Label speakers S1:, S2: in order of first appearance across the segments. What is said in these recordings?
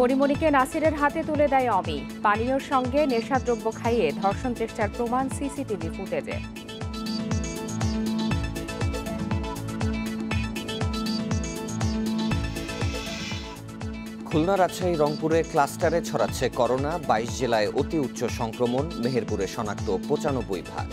S1: পরিমণিকে নাসিরের হাতে তুলে দেয় অমি। পানীয়র সঙ্গে নেশাদ্রব্য খাইয়ে ধর্ষণ চেষ্টার প্রমাণ সিসিটিভি ফুটেজে।
S2: খুলনা, রাজশাহী, রংপুরে ক্লাস্টারে ছড়াচ্ছে করোনা। ২২ জেলায় অতি উচ্চ সংক্রমণ। মেহেরপুরে শনাক্ত ৯৫ ভাগ।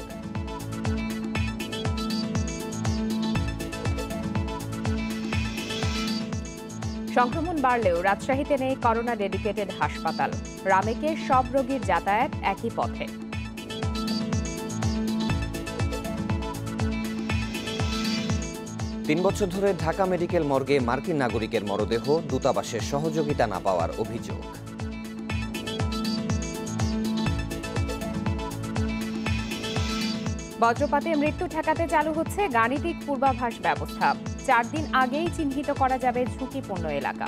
S1: সংক্রমণ বাড়লেও রাজশাহীতে নেই করোনা ডেডিকেটেড হাসপাতাল। রামেকে সব রোগীর যাতায়াত একই পথে।
S2: তিন বছর ধরে ঢাকা মেডিকেল মর্গে মার্কিন নাগরিকের মরদেহ। দূতাবাসের সহযোগিতা না পাওয়ার অভিযোগ।
S1: বজ্রপাতে মৃত্যু ঠেকাতে চালু হচ্ছে গাণিতিক পূর্বাভাস ব্যবস্থা। ৪ দিন আগেই চিহ্নিত করা যাবে ঝুঁকিপূর্ণ এলাকা।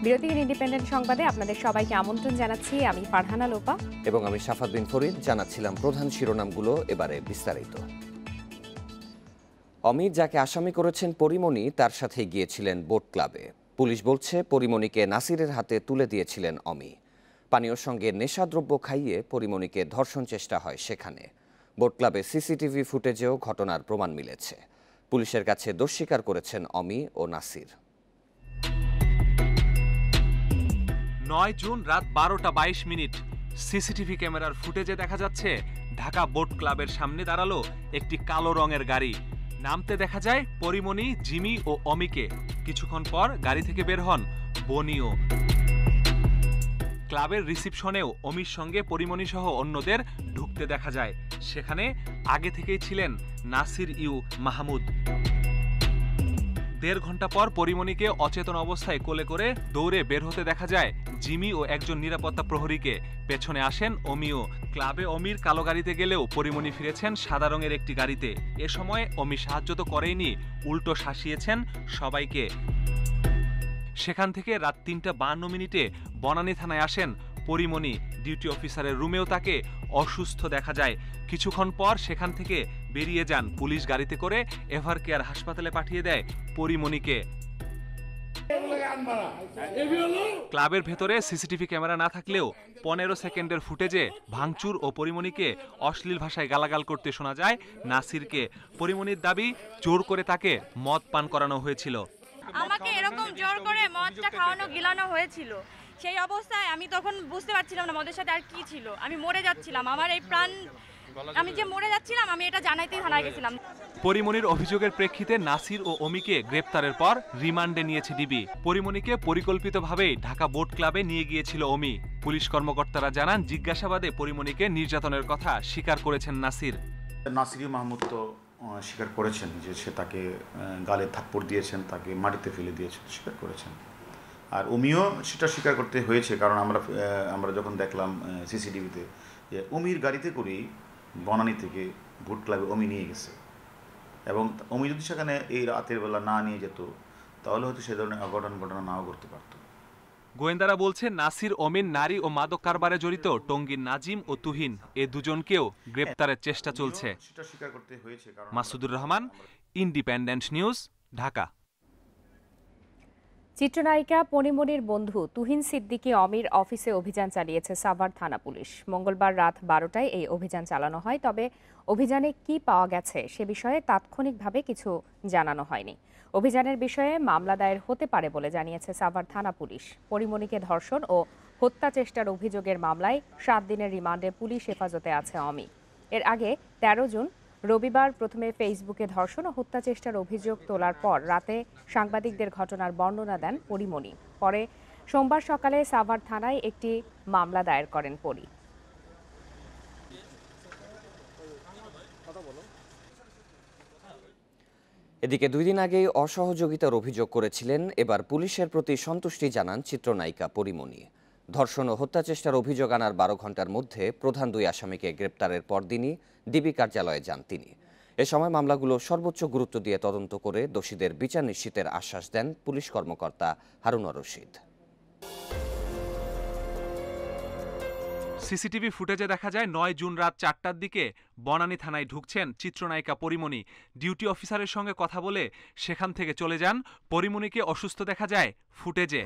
S1: বিরতির ইন্ডিপেন্ডেন্ট সংবাদে আপনাদের সবাইকে আমন্ত্রণ জানাচ্ছি। আমি ফারহানা লোপা
S2: এবং আমি সাফাত বিন ফরিদ। জানাচ্ছিলাম প্রধান শিরোনামগুলো, এবারে বিস্তারিত। অমিত, যাকে আসামি করেছেন পরিমণি, তার সাথে গিয়েছিলেন বোট ক্লাবে। পুলিশ বলছে পরিমণিকে নাসিরের হাতে তুলে দিয়েছিলেন অমি। পানীয়র সঙ্গে নেশাদ্রব্য খাইয়ে পরিমণিকে ধর্ষণ চেষ্টা হয় সেখানে। বোট ক্লাবে সিসিটিভি ফুটেজেও ঘটনার প্রমাণ মিলেছে। পুলিশের কাছে দোষ স্বীকার করেছেন অমি ও নাসির।
S3: ৯ জুন রাত ১২টা ২২ সিসিটিভি ক্যামেরার ফুটেজে দেখা যাচ্ছে ঢাকা বোট ক্লাবের সামনে দাঁড়ালো একটি কালো রঙের গাড়ি। নামতে দেখা যায় পরিমণি, জিমি ও অমিকে। কিছুক্ষণ পর গাড়ি থেকে বের হন বনিও। ক্লাবের রিসিপশনেও অমির সঙ্গে পরিমণি সহ অন্যদের ঢুকতে দেখা যায়। সেখানে আগে থেকেই ছিলেন নাসির ইউ মাহমুদ। ১.৫ ঘন্টা পর পরিমণিকে অচেতন অবস্থায় কোলে করে দৌড়ে বের হতে দেখা যায় জিমি ও একজন নিরাপত্তা প্রহরীকে। পেছনে আসেন অমিও। ক্লাবে অমির কালো গাড়িতে গেলেও পরিমণি ফিরেছেন সাদা রঙের একটি গাড়িতে। এ সময় অমি সাহায্য তো করেইনি, উল্টো শাসিয়েছেন সবাইকে। সেখান থেকে রাত ৩টা ৫২ বনানী থানায় আসেন পরিমণি। ডিউটি অফিসারের রুমেও তাকে অসুস্থ দেখা যায়। কিছুক্ষণ পর সেখান থেকে বেরিয়ে যান পুলিশ গাড়িতে করে। এভার কেয়ার হাসপাতালে পাঠিয়ে দেয় পরিমণিকে। ক্লাবের ভেতরে সিসিটিভি ক্যামেরা না থাকলেও ১৫ সেকেন্ডের ফুটেজে ভাঙচুর ও পরিমণিকে অশ্লীল ভাষায় গালাগাল করতে শোনা যায় নাসিরকে। পরিমণির দাবি, জোর করে তাকে মদ পান করানো হয়েছিল।
S4: আমাকে এরকম জোর করে মদটা খাওয়ানো গিলানো হয়েছিল। সেই অবস্থায় আমি তখন বুঝতে পারছিলাম না মদের সাথে আর কি ছিল। আমি মরে যাচ্ছিলাম, আমার এই প্রাণ, আমি যে মরে যাচ্ছিলাম আমি এটা জানাইতেই থানায় গেছিলাম।
S3: পরিমণির অভিযোগের প্রেক্ষিতে নাসির ও অমিকে গ্রেপ্তারের পর রিমান্ডে নিয়েছে ডিবি। পরিমণিকে পরিকল্পিতভাবেই ঢাকা বোট ক্লাবে নিয়ে গিয়েছিল অমি। পুলিশ কর্মকর্তারা জানান, জিজ্ঞাসাবাদে পরিমণিকে নির্যাতনের কথা স্বীকার করেছেন নাসির।
S5: নাসির মাহমুদ তো স্বীকার করেছেন যে সে তাকে গালে থাপ্পড় দিয়েছেন, তাকে মাটিতে ফেলে দিয়েছেন, স্বীকার করেছেন। আর অমিও সেটা স্বীকার করতে হয়েছে, কারণ আমরা যখন দেখলাম সিসিটিভিতে যে অমির গাড়িতে করেই বনানী থেকে বোট ক্লাবে অমি নিয়ে গেছে, এবং অমি যদি সেখানে এই রাতের বেলা না নিয়ে যেত তাহলে হয়তো সে ধরনের ঘটনা নাও করতে পারত।
S3: গোয়েন্দারা বলছেন, নাসির অমিন নারী ও মাদক কারবারে জড়িত টঙ্গীর নাজিম ও তুহিন, এ দুজনকেও গ্রেপ্তারের চেষ্টা চলছে। Masudur Rahman, independent news, Dhaka.
S1: চিত্রনায়িকা পরিমণির বন্ধু তুহিন সিদ্দিকী অমির অফিসে অভিযান চালিয়েছে সাভার থানা পুলিশ। মঙ্গলবার রাত ১২টায় এই অভিযান চালানো হয়। তবে অভিযানে কি পাওয়া গেছে সে বিষয়ে তাৎক্ষণিকভাবে কিছু জানানো হয়নি। অভিযানের বিষয়ে মামলা দায়ের হতে পারে বলে জানিয়েছে সাভার থানা পুলিশ। পরিমণিকে ধর্ষণ ও হত্যা চেষ্টার অভিযোগের মামলায় ৭ দিনের রিমান্ডে পুলিশ হেফাজতে আছে অমি। এর আগে ১৩ জুন রবিবার প্রথমে ফেসবুকে ধর্ষণ ও হত্যা চেষ্টার অভিযোগ তোলার পর রাতে সাংবাদিকদের ঘটনার বর্ণনা দেন পরিমণি। পরে সোমবার সকালে সাভার থানায় একটি মামলা দায়ের করেন পরি।
S2: এদিকে ২ দিন আগেই অসহযোগিতার অভিযোগ করেছিলেন। এবার পুলিশের প্রতি সন্তুষ্টি জানান চিত্রনায়িকা পরিমণি। ধর্ষণ ও হত্যা চেষ্টার অভিযোগ আনার ১২ ঘন্টার মধ্যে প্রধান ২ আসামিকে গ্রেপ্তারের পরদিনই ডিবি কার্যালয়ে যান তিনি। এ সময় মামলাগুলো সর্বোচ্চ গুরুত্ব দিয়ে তদন্ত করে দোষীদের বিচার নিশ্চিতের আশ্বাস দেন পুলিশ কর্মকর্তা হারুনুর রশিদ।
S3: সিসিটিভি ফুটেজে দেখা যায় ৯ জুন রাত ৪টার দিকে বনানী থানায় ঢুকছেন চিত্রনায়িকা পরিমণি। ডিউটি অফিসারের সঙ্গে কথা বলে সেখান থেকে চলে যান। পরিমণিকে অসুস্থ দেখা যায় ফুটেজে।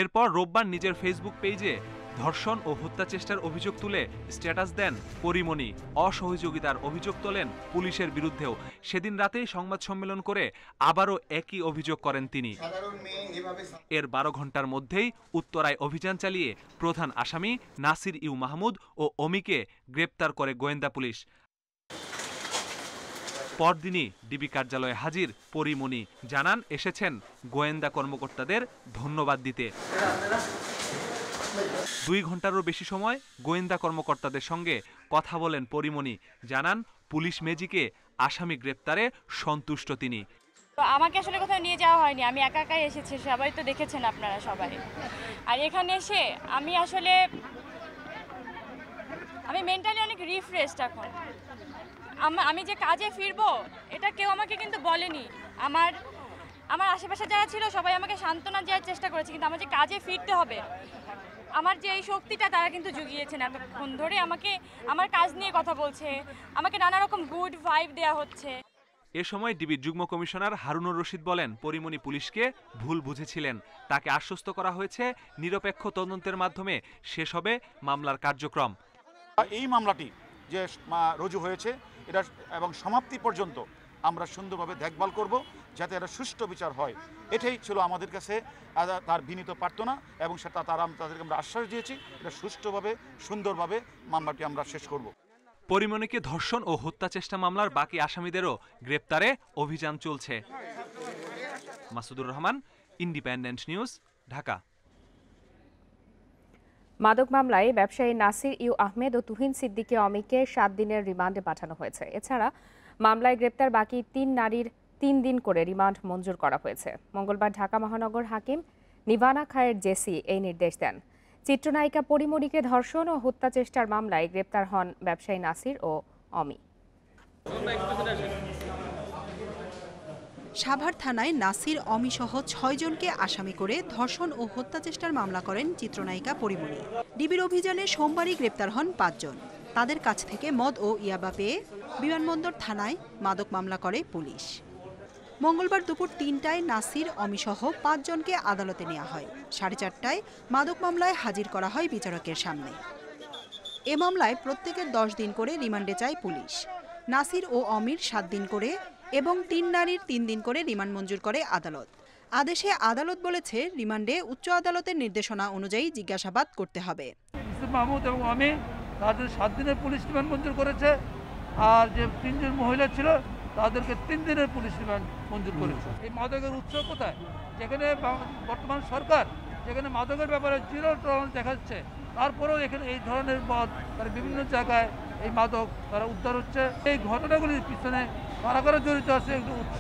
S3: এরপর রোববার নিজের ফেসবুক পেজে ধর্ষণ ও হত্যা চেষ্টার অভিযোগ তুলে স্ট্যাটাস দেন পরিমণি। অসহযোগিতার অভিযোগ তোলেন পুলিশের বিরুদ্ধেও। সেদিন রাতেই সংবাদ সম্মেলন করে আবারও একই অভিযোগ করেন তিনি। এর ১২ ঘন্টার মধ্যেই উত্তরায় অভিযান চালিয়ে প্রধান আসামি নাসির ইউ মাহমুদ ও অমিকে গ্রেপ্তার করে গোয়েন্দা পুলিশ। পরদিনই ডিবি কার্যালয়ে হাজির পরিমণি। জানান এসেছেন গোয়েন্দা কর্মকর্তাদের ধন্যবাদ দিতে। ২ ঘন্টারও বেশি সময় গোয়েন্দা কর্মকর্তাদের সঙ্গে কথা বলেন পরিমণি। জানান পুলিশ ম্যাজিকে আসামি গ্রেপ্তারে সন্তুষ্ট তিনি।
S4: তো আমাকে আসলে কোথাও নিয়ে যাওয়া হয়নি, আমি একা একাই এসেছি, সবাই তো দেখেছেন আপনারা সবাই। আর এখানে এসে আমি মেন্টালি অনেক রিফ্রেশড এখন। আমি যে কাজে ফিরবো এটা কেউ আমাকে কিন্তু বলেনি। আমার আশেপাশে যারা ছিল সবাই আমাকে সান্ত্বনা দেওয়ার চেষ্টা করেছে, কিন্তু আমার যে কাজে ফিরতে হবে আমার যে এই শক্তিটা তারা কিন্তু জুগিয়েছেন। এতক্ষণ ধরে আমাকে আমার কাজ নিয়ে কথা বলছে, আমাকে নানা রকম গুড ভাইব দেওয়া হচ্ছে।
S3: এ সময় ডিবির যুগ্ম কমিশনার হারুনুর রশিদ বলেন পরিমণি পুলিশকে ভুল বুঝেছিলেন। তাকে আশ্বস্ত করা হয়েছে নিরপেক্ষ তদন্তের মাধ্যমে শেষ হবে মামলার কার্যক্রম।
S6: এই মামলাটি যে রুজু হয়েছে এটা এবং সমাপ্তি পর্যন্ত আমরা সুন্দরভাবে দেখভাল করব যাতে এটা সুষ্ঠু বিচার হয়। এটাই ছিল আমাদের কাছে তার বিনীত প্রার্থনা এবং সেটা তাদেরকে আমরা আশ্বাস দিয়েছি এটা সুষ্ঠুভাবে সুন্দরভাবে মামলাটি আমরা শেষ করব।
S3: পরিমণিকে ধর্ষণ ও হত্যা চেষ্টা মামলার বাকি আসামিদেরও গ্রেপ্তারে অভিযান চলছে। Masudur Rahman, independent news, Dhaka.
S1: মাদক মামলায় ব্যবসায়ী নাসির ইউ আহমেদ ও তুহিন সিদ্দিকী অমিকে ৭ দিনের রিমান্ডে পাঠানো হয়েছে। এছাড়া মামলায় গ্রেপ্তার বাকি ৩ নারীর ৩ দিন করে রিমান্ড মঞ্জুর করা হয়েছে। মঙ্গলবার ঢাকা মহানগর হাকিম নিভানা খায়ের জেসি এই নির্দেশ দেন। চিত্রনায়িকা পরিমণিকে ধর্ষণ ও হত্যা চেষ্টার মামলায় গ্রেপ্তার হন ব্যবসায়ী নাসির ও অমি।
S7: সাভার থানায় নাসির অমি সহ ৬ জনকে আসামি করে ধর্ষণ ও হত্যা চেষ্টার মামলা করেন চিত্রনায়িকা পরিমণি। ডিবির অভিযানে সোমবারই গ্রেপ্তার হন ৫ জন। তাদের কাছ থেকে মদ ও ইয়াবা পেয়ে বিমানবন্দর থানায় মাদক মামলা করে পুলিশ। মঙ্গলবার দুপুর ৩টায় নাসির অমি সহ ৫ জনকে আদালতে নেওয়া হয়। ৪:৩০টায় মাদক মামলায় হাজির করা হয় বিচারকের সামনে। এ মামলায় প্রত্যেকের ১০ দিন করে রিমান্ডে চায় পুলিশ। নাসির ও অমির ৭ দিন করে এবং ৩ নারীর ৩ দিন করে রিমান্ড মঞ্জুর করে আদালত। আদেশে আদালত বলেছে রিমান্ডে উচ্চ আদালতের নির্দেশনা অনুযায়ী জিজ্ঞাসাবাদ করতে হবে।
S8: মাহমুদ এবং আমি তাদের ৭ দিনের পুলিশ রিমান্ড মঞ্জুর করেছে, আর যে ৩ জন মহিলা ছিল তাদেরকে 3 দিনের পুলিশ রিমান্ড মঞ্জুর করেছে। এই মাদকের উৎস কোথায়? যেখানে বর্তমান সরকার যেখানে মাদকের ব্যাপারে জিরো টলারেন্স দেখাচ্ছে, তারপরেও এখানে এই ধরনের মদ তারা বিভিন্ন জায়গায় এই মাদক তারা উদ্ধার হচ্ছে। এই ঘটনাগুলির পিছনে কারা কারা জড়িত আছে একটু উৎস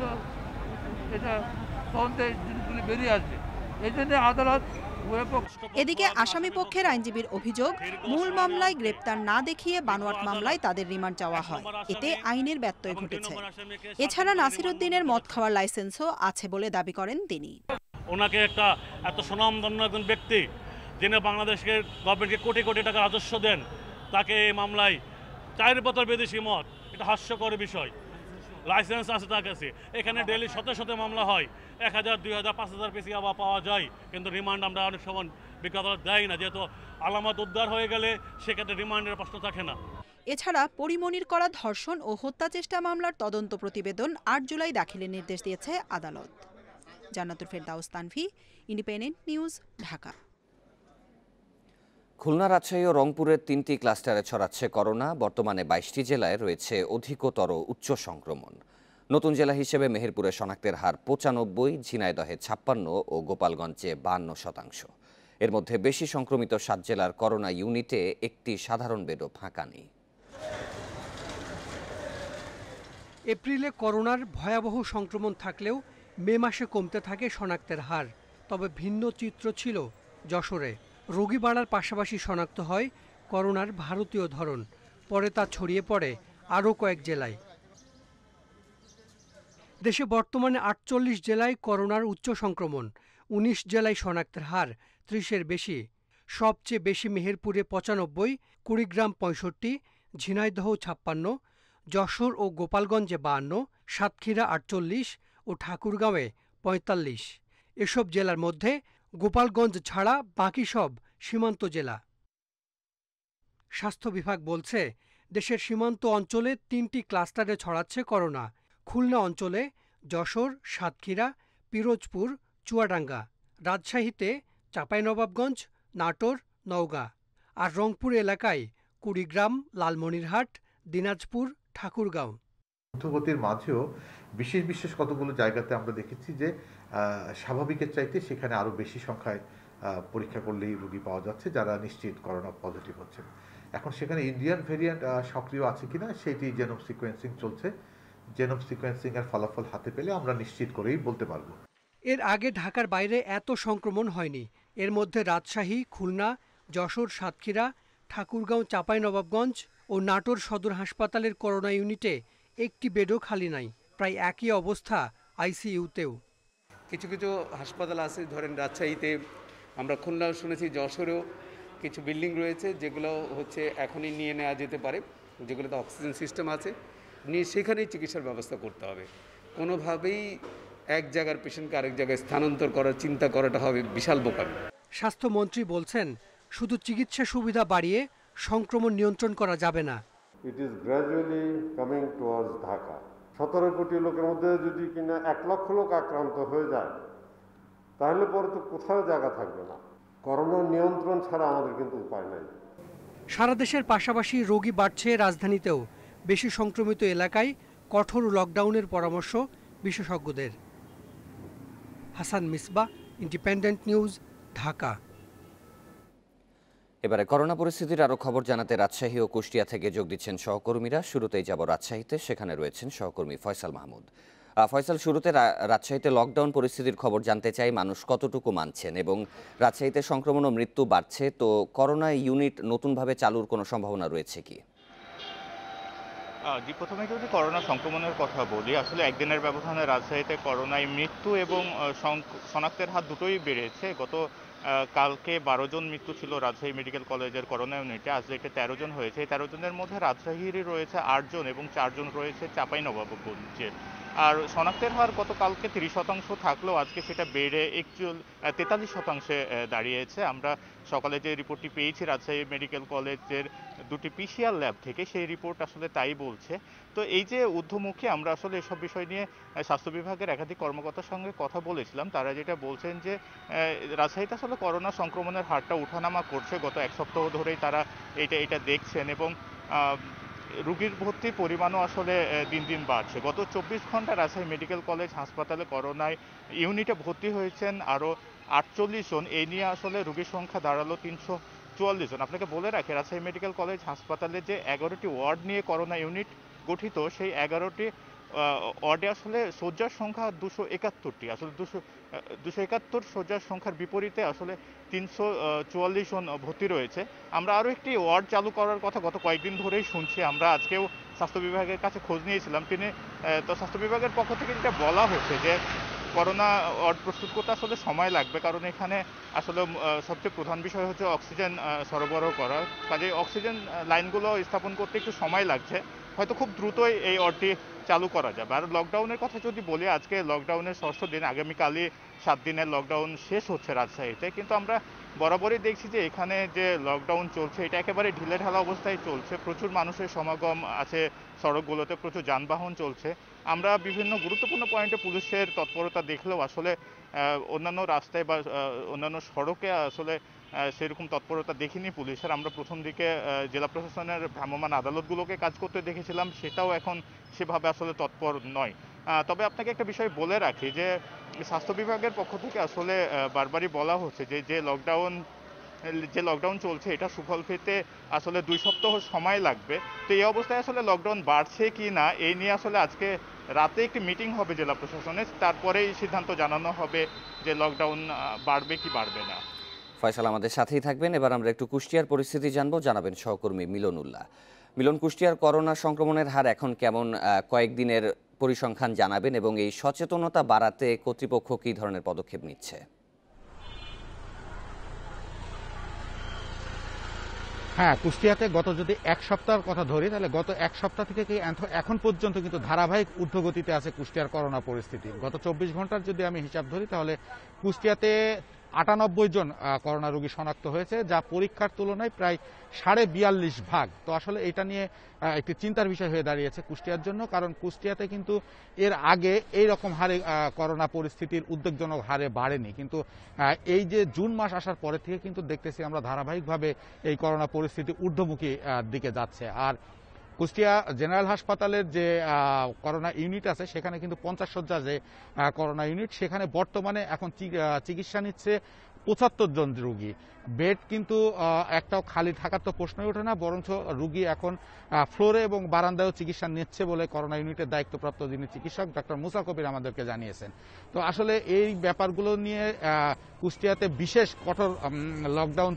S8: এটা তদন্তে জিনিসগুলি বেরিয়ে আসবে। এই জন্য আদালত
S7: এদিকে আসামি পক্ষের আইনজীবীর অভিযোগ মূল মামলায় গ্রেপ্তার না দেখিয়ে বানোয়াট মামলায় তাদের রিমান্ড চাওয়া হয়, এতে আইনের ব্যত্যয় ঘটেছে। এছাড়া নাসিরউদ্দিনের মদ খাওয়ার লাইসেন্সও আছে বলে দাবি করেন তিনি।
S9: ওনাকে একটা এত সুনামধন্য একজন ব্যক্তি যিনি বাংলাদেশের গভর্নমেন্টকে কোটি কোটি টাকা রাজস্ব দেন, তাকে এই মামলায় 4 বোতল বিদেশি মদ, এটা হাস্যকর বিষয়। লাইসেন্স আছে তার কাছে, এখানে ডেলি শত শত মামলা হয়, 1000, 2000, 5000 পিসি আবার পাওয়া যায়, কিন্তু রিমান্ড আমরা অনেক সময় বিজ্ঞ আদালত দেয় না, যেহেতু আলামত উদ্ধার হয়ে গেলে সেক্ষেত্রে রিমান্ডের প্রশ্ন থাকে না।
S7: এছাড়া পরিমণির করা ধর্ষণ ও হত্যা চেষ্টা মামলার তদন্ত প্রতিবেদন 8 জুলাই দাখিলের নির্দেশ দিয়েছে আদালত। জান্নাতুল ফেরদাউস তানভি, ইন্ডিপেন্ডেন্ট নিউজ, ঢাকা।
S2: খুলনা, রাজশাহী ও রংপুরের 3টি ক্লাস্টারে ছড়াচ্ছে করোনা। বর্তমানে 22টি জেলায় রয়েছে অধিকতর উচ্চ সংক্রমণ। নতুন জেলা হিসেবে মেহেরপুরে শনাক্তের হার 95, ঝিনাইদহে 56 ও গোপালগঞ্জে 52%। এর মধ্যে বেশি সংক্রমিত 7 জেলার করোনা ইউনিটে একটি সাধারণ বেডও ফাঁকা নেই।
S10: এপ্রিলে করোনার ভয়াবহ সংক্রমণ থাকলেও মে মাসে কমতে থাকে শনাক্তের হার। তবে ভিন্ন চিত্র ছিল যশোরে। রোগী বাড়ার পাশাপাশি শনাক্ত হয় করোনার ভারতীয় ধরন, পরে তা ছড়িয়ে পড়ে আরও কয়েক জেলায়। দেশে বর্তমানে 48 জেলায় করোনার উচ্চ সংক্রমণ, 19 জেলায় শনাক্তের হার 30-এর বেশি। সবচেয়ে বেশি মেহেরপুরে ৯৫, কুড়িগ্রাম ৬৫, ঝিনাইদহ ৫৬, যশোর ও গোপালগঞ্জে ৫২, সাতক্ষীরা ৪৮ ও ঠাকুরগাঁওয়ে ৪৫। এসব জেলার মধ্যে গোপালগঞ্জ ছাড়া বাকি সব সীমান্ত জেলা। স্বাস্থ্য বিভাগ বলছে, দেশের সীমান্ত অঞ্চলে ৩টি ক্লাস্টারে ছড়াচ্ছে করোনা। খুলনা অঞ্চলে যশোর, সাতক্ষীরা, পিরোজপুর, চুয়াডাঙ্গা, রাজশাহীতে চাঁপাইনবাবগঞ্জ, নাটোর, নওগাঁ, আর রংপুর এলাকায় কুড়িগ্রাম, লালমনিরহাট, দিনাজপুর, ঠাকুরগাঁও।
S11: দ্রুতগতির মাঝেও বিশেষ বিশেষ কতগুলো জায়গাতে আমরা দেখেছি যে স্বাভাবিকের চাইতে সেখানে আরও বেশি সংখ্যায় পরীক্ষা করলেই রোগী পাওয়া যাচ্ছে যারা নিশ্চিত করোনা পজিটিভ হচ্ছে। এখন সেখানে ইন্ডিয়ান ভেরিয়েন্ট সক্রিয় আছে কিনা সেটি জেনোম সিকোয়েন্সিং চলছে। জেনোম সিকোয়েন্সিং এর ফলাফল হাতে পেলে আমরা নিশ্চিত করেই বলতে পারবো।
S10: এর আগে ঢাকার বাইরে এত সংক্রমণ হয়নি। এর মধ্যে রাজশাহী, খুলনা, যশোর, সাতক্ষীরা, ঠাকুরগাঁও, চাঁপাইনবাবগঞ্জ ও নাটোর সদর হাসপাতালের করোনা ইউনিটে একটি বেডও খালি নাই। প্রায় একই অবস্থা আইসিইউতেও।
S12: কিছু কিছু হাসপাতাল আছে, ধরেন রাজশাহীতে, আমরা খুলনাও শুনেছি, যশোরেও কিছু বিল্ডিং রয়েছে যেগুলো হচ্ছে এখনই নিয়ে নেওয়া যেতে পারে, যেগুলোতে অক্সিজেন সিস্টেম আছে, নিয়ে সেখানেই চিকিৎসার ব্যবস্থা করতে হবে। কোনোভাবেই এক জায়গার পেশেন্টকে আরেক জায়গায় স্থানান্তর করার চিন্তা করাটা হবে বিশাল বোকামি।
S10: স্বাস্থ্যমন্ত্রী বলছেন, শুধু চিকিৎসা সুবিধা বাড়িয়ে সংক্রমণ নিয়ন্ত্রণ করা যাবে না।
S13: It is gradually coming towards Dhaka. 17 কোটি লোকের মধ্যে যদি কিনা 1 লক্ষ লোক আক্রান্ত হয়ে যায়, তাহলে পরে তো কোথাও জায়গা থাকবে না। করোনা নিয়ন্ত্রণ ছাড়া আমাদের কিন্তু উপায় নাই।
S10: সারা দেশের পাশাপাশি রোগী বাড়ছে রাজধানীতেও। বেশি সংক্রমিত এলাকায় কঠোর লকডাউনের পরামর্শ বিশেষজ্ঞদের। Hasan Misbah, independent news, Dhaka.
S2: এবারে করোনা পরিস্থিতির আরও খবর জানাতে রাজশাহী ও কুষ্টিয়া থেকে যোগ দিচ্ছেন সহকর্মীরা। শুরুতেই যাব রাজশাহীতে, সেখানে রয়েছেন সহকর্মী ফয়সাল মাহমুদ। ফয়সাল, শুরুতে রাজশাহীতে লকডাউন পরিস্থিতির খবর জানতে চাই, মানুষ কতটুকু মানছেন এবং রাজশাহীতে সংক্রমণ ও মৃত্যু বাড়ছে, তো করোনা ইউনিট নতুনভাবে চালুর কোনো সম্ভাবনা রয়েছে কি?
S14: জি, প্রথমে যদি করোনা সংক্রমণের কথা বলি, আসলে একদিনের ব্যবধানে রাজশাহীতে করোনায় মৃত্যু এবং শনাক্তের হার দুটোই বেড়েছে। কালকে 12 জন মৃত্যু ছিল রাজশাহী মেডিকেল কলেজের করোনা ইউনিটে, আজ এটা 13 জন হয়েছে। 13 জনের মধ্যে রাজশাহীরই রয়েছে 8 জন এবং 4 জন রয়েছে চাঁপাইনবাবগঞ্জের। আর শনাক্তের হার গতকালকে 30% থাকলেও আজকে সেটা বেড়ে 43% দাঁড়িয়েছে। আমরা সকালে যে রিপোর্টটি পেয়েছি রাজশাহী মেডিকেল কলেজের 2টি পিসিআর ল্যাব থেকে, সেই রিপোর্ট আসলে তাই বলছে। তো এই যে ঊর্ধ্বমুখী, আমরা আসলে এসব বিষয় নিয়ে স্বাস্থ্য বিভাগের একাধিক কর্মকর্তার সঙ্গে কথা বলেছিলাম। তারা যেটা বলছেন যে রাজশাহীতে আসলে করোনা সংক্রমণের হারটা ওঠানামা করছে। গত 1 সপ্তাহ ধরেই তারা এটা দেখছেন এবং রোগীর ভর্তির পরিমাণও আসলে দিন দিন বাড়ছে। গত 24 ঘন্টা রাজশাহী মেডিকেল কলেজ হাসপাতালে করোনায় ইউনিটে ভর্তি হয়েছেন আরও 48 জন। এই নিয়ে আসলে রোগীর সংখ্যা দাঁড়ালো 344 জন। আপনাকে বলে রাখি, রাজশাহী মেডিকেল কলেজ হাসপাতালে যে 11টি ওয়ার্ড নিয়ে করোনা ইউনিট গঠিত, সেই 11টি ওয়ার্ডে আসলে শয্যার সংখ্যা 271টি। আসলে 271 শয্যার সংখ্যার বিপরীতে আসলে 344 জন ভর্তি রয়েছে। আমরা আরও একটি ওয়ার্ড চালু করার কথা গত কয়েকদিন ধরেই শুনছি। আমরা আজকেও স্বাস্থ্য বিভাগের কাছে খোঁজ নিয়েছিলাম। তো স্বাস্থ্য বিভাগের পক্ষ থেকে যেটা বলা হচ্ছে যে করোনা ওয়ার্ড প্রস্তুত করতে আসলে সময় লাগবে, কারণ এখানে আসলে সবচেয়ে প্রধান বিষয় হচ্ছে অক্সিজেন সরবরাহ করা। কাজে অক্সিজেন লাইনগুলো স্থাপন করতে একটু সময় লাগছে, হয়তো খুব দ্রুতই এই ওয়ার্ডটি চালু করা যাবে। আর লকডাউনের কথা যদি বলি, আজকে লকডাউনের 6ষ্ঠ দিন, আগামীকালই 7 দিনের লকডাউন শেষ হচ্ছে রাজশাহীতে। কিন্তু আমরা বরাবরই দেখছি যে এখানে যে লকডাউন চলছে এটা একেবারে ঢিলেঢালা অবস্থায় চলছে। প্রচুর মানুষের সমাগম আছে সড়কগুলোতে, প্রচুর যানবাহন চলছে। আমরা বিভিন্ন গুরুত্বপূর্ণ পয়েন্টে পুলিশের তৎপরতা দেখলেও আসলে অন্যান্য রাস্তায় বা অন্যান্য সড়কে আসলে সেরকম তৎপরতা দেখিনি পুলিশের। আমরা প্রথম দিকে জেলা প্রশাসনের ভ্রাম্যমাণ আদালতগুলোকে কাজ করতে দেখেছিলাম, সেটাও এখন সেভাবে আসলে তৎপর নয়। তবে আপনাকে একটা বিষয় বলে রাখি যে স্বাস্থ্য বিভাগের পক্ষ থেকে আসলে বারবারই বলা হচ্ছে যে লকডাউন চলছে এটা সুফল পেতে আসলে 2 সপ্তাহ সময় লাগবে। তো এই অবস্থায় আসলে লকডাউন বাড়ছে কি না এই নিয়ে আসলে আজকে রাতে একটি মিটিং হবে জেলা প্রশাসনের, তারপরেই সিদ্ধান্ত জানানো হবে যে লকডাউন বাড়বে কি বাড়বে না।
S2: ফয়সাল আমাদের সাথেই থাকবেন। এবার আমরা একটু কুষ্টিয়ার পরিস্থিতি জানবো, জানাবেন সহকর্মী মিলন উল্লাহ। মিলন, কুষ্টিয়ার করোনা সংক্রমণের হার এখন কেমন, কয়েকদিনের পরিসংখ্যান জানাবেন এবং এই সচেতনতা বাড়াতে কর্তৃপক্ষ কী ধরনের পদক্ষেপ নিচ্ছে?
S15: হ্যাঁ, কুষ্টিয়াতে গত যদি এক সপ্তাহের কথা ধরি তাহলে গত এক সপ্তাহ থেকে এখন পর্যন্ত কিন্তু ধারাবাহিক ঊর্ধ্বগতিতে আছে কুষ্টিয়ার করোনা পরিস্থিতি। গত 24 ঘন্টার যদি আমি হিসাব ধরি তাহলে কুষ্টিয়াতে 98 জন করোনা রোগী শনাক্ত হয়েছে, যা পরীক্ষার তুলনায় প্রায় 42.5 ভাগ। তো আসলে এটা নিয়ে একটি চিন্তার বিষয় হয়ে দাঁড়িয়েছে কুষ্টিয়ার জন্য, কারণ কুষ্টিয়াতে কিন্তু এর আগে এই রকম হারে করোনা পরিস্থিতির উদ্বেগজনক হারে বাড়েনি, কিন্তু এই যে জুন মাস আসার পরে থেকে কিন্তু দেখতেছি আমরা ধারাবাহিকভাবে এই করোনা পরিস্থিতি ঊর্ধ্বমুখী দিকে যাচ্ছে। আর কুষ্টিয়া জেনারেল হাসপাতালের যে করোনা ইউনিট আছে সেখানে কিন্তু 50 শয্যার যে করোনা ইউনিট, সেখানে বর্তমানে এখন চিকিৎসা নিচ্ছে 75 জন রোগী। বেড কিন্তু একটাও খালি থাকার তো প্রশ্নই ওঠে না, বরঞ্চ রোগী এখন ফ্লোরে এবং বারান্দায়ও চিকিৎসা নিচ্ছে বলে করোনা ইউনিটের দায়িত্বপ্রাপ্ত যিনি চিকিৎসক ডক্টর মুসা কবির আমাদেরকে জানিয়েছেন। তো আসলে এই ব্যাপারগুলো নিয়ে কুষ্টিয়াতে বিশেষ কঠোর লকডাউন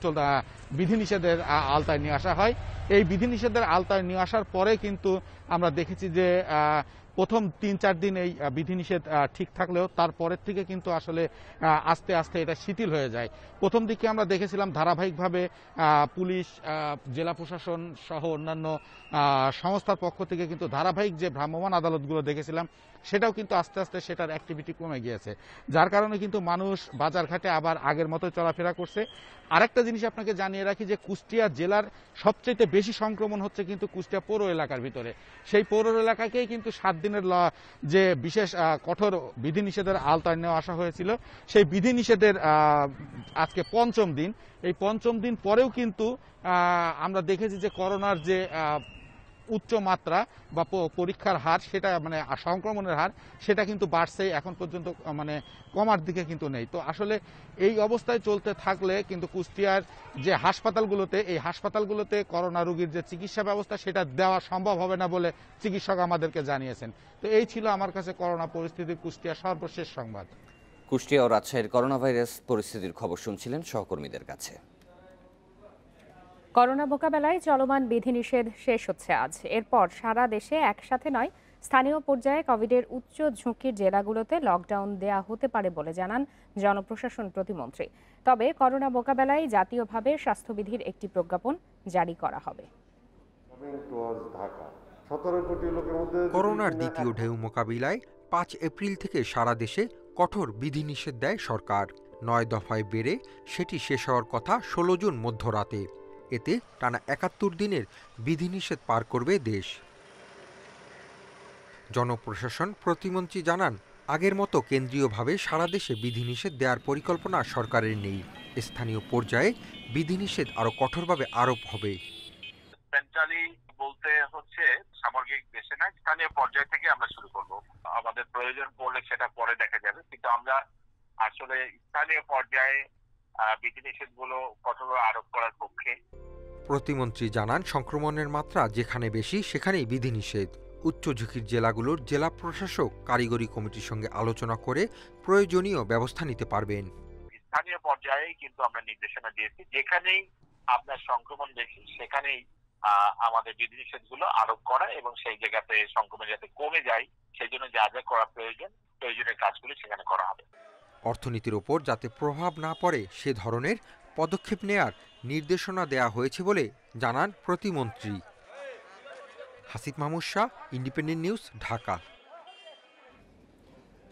S15: বিধিনিষেধের আওতায় নিয়ে আসা হয়। এই বিধিনিষেধের আওতায় নিয়ে আসার পরে কিন্তু আমরা দেখেছি যে প্রথম 3-4 দিন এই বিধিনিষেধ ঠিক থাকলেও তারপরের থেকে কিন্তু আসলে আস্তে আস্তে এটা শিথিল হয়ে যায়। প্রথম দিকে আমরা দেখেছিলাম ধারাবাহিকভাবে পুলিশ, জেলা প্রশাসন সহ অন্যান্য সংস্থার পক্ষ থেকে কিন্তু ধারাবাহিক যে ভ্রাম্যমাণ আদালতগুলো দেখেছিলাম সেটাও কিন্তু আস্তে আস্তে সেটার অ্যাক্টিভিটি কমে গিয়েছে, যার কারণে কিন্তু মানুষ বাজারঘাটে আবার আগের মতো চলাফেরা করছে। আরেকটা জিনিস আপনাকে জানিয়ে রাখি যে কুষ্টিয়া জেলার সবচেয়ে বেশি সংক্রমণ হচ্ছে কিন্তু কুষ্টিয়া পৌর এলাকার ভিতরে। সেই পৌর এলাকাকেই কিন্তু 7 দিনের যে বিশেষ কঠোর বিধিনিষেধের আওতায় নেওয়া আসা হয়েছিল, সেই বিধিনিষেধের আজকে 5ম দিন। এই 5ম দিন পরেও কিন্তু আমরা দেখেছি যে করোনার যে উচ্চ মাত্রা বা পরীক্ষার হার, সেটা মানে সংক্রমণের হার, সেটা কিন্তু বাড়ছে, এখন পর্যন্ত মানে কমার দিকে কিন্তু নেই। তো আসলে এই অবস্থায় চলতে থাকলে কিন্তু কুষ্টিয়ার যে হাসপাতালগুলোতে, এই হাসপাতালগুলোতে করোনা রোগীর যে চিকিৎসা ব্যবস্থা সেটা দেওয়া সম্ভব হবে না বলে চিকিৎসক আমাদেরকে জানিয়েছেন। তো এই ছিল আমার কাছে করোনা পরিস্থিতির কুষ্টিয়ার সর্বশেষ সংবাদ।
S2: কুষ্টিয়া ও রাজশাহীর করোনা ভাইরাস পরিস্থিতির খবর শুনছিলেন সহকর্মীদের কাছে।
S1: করোনা মোকাবেলায় চলমান বিধিনিষেধ শেষ হচ্ছে আজ। এরপর সারা দেশে একসাথে নয়, স্থানীয় পর্যায়ে কোভিডের উচ্চ ঝুঁকির জেলাগুলোতে লকডাউন দেয়া হতে পারে বলে জানান জনপ্রশাসন প্রতিমন্ত্রী। তবে করোনা মোকাবেলায় জাতীয়ভাবে স্বাস্থ্যবিধির একটি প্রজ্ঞাপন জারি করা হবে।
S16: করোনার দ্বিতীয় ঢেউ মোকাবিলায় 5 এপ্রিল থেকে সারা দেশে কঠোর বিধিনিষেধ দেয় সরকার। 9 দফায় বেড়ে সেটি শেষ হওয়ার কথা 16 জুন মধ্যরাতে। এতে টানা 71 দিনের বিধিনিষেধ পার করবে দেশ। জনপ্রশাসন প্রতিমন্ত্রী জানান, আগের মতো কেন্দ্রীয়ভাবে সারা দেশে বিধিনিষেধ দেওয়ার পরিকল্পনা সরকারের নেই। স্থানীয় পর্যায়ে বিধিনিষেধ আরো কঠোরভাবে আরোপ হবে।
S17: সেন্ট্রালি বলতে হচ্ছে সামগ্রিক দেশে না, স্থানীয় পর্যায় থেকে আমরা শুরু করব। আমাদের প্রয়োজন পড়লে সেটা পরে দেখা যাবে, কিন্তু আমরা আসলে স্থানীয় পর্যায়ে বিধিনিষেধগুলো কঠোর আরোপ করার পক্ষে।
S16: প্রতিমন্ত্রী জানান, সংক্রমণের মাত্রা যেখানে বেশি সেখানেই বিধিনিষেধ। উচ্চ ঝুঁকির জেলাগুলোর জেলা প্রশাসক কারিগরি কমিটির সঙ্গে আলোচনা করে প্রয়োজনীয় ব্যবস্থা নিতে পারবেন।
S17: স্থানীয় পর্যায়ে কিন্তু আমরা নির্দেশনা দিয়েছি, যেখানেই আপনার সংক্রমণ বেশি সেখানেই আমাদের বিধিনিষেধগুলো আরোপ করা, এবং সেই জায়গাতে সংক্রমণ যাতে কমে যায় সেই জন্য যা যা করা প্রয়োজনীয় কাজগুলো সেখানে করা হবে।
S16: অর্থনীতির ওপর যাতে প্রভাব না পড়ে সে ধরনের পদক্ষেপ নেয়ার নির্দেশনা দেয়া হয়েছে বলে জানান প্রতিমন্ত্রী। Hasif Mahmud Shah, independent news, Dhaka.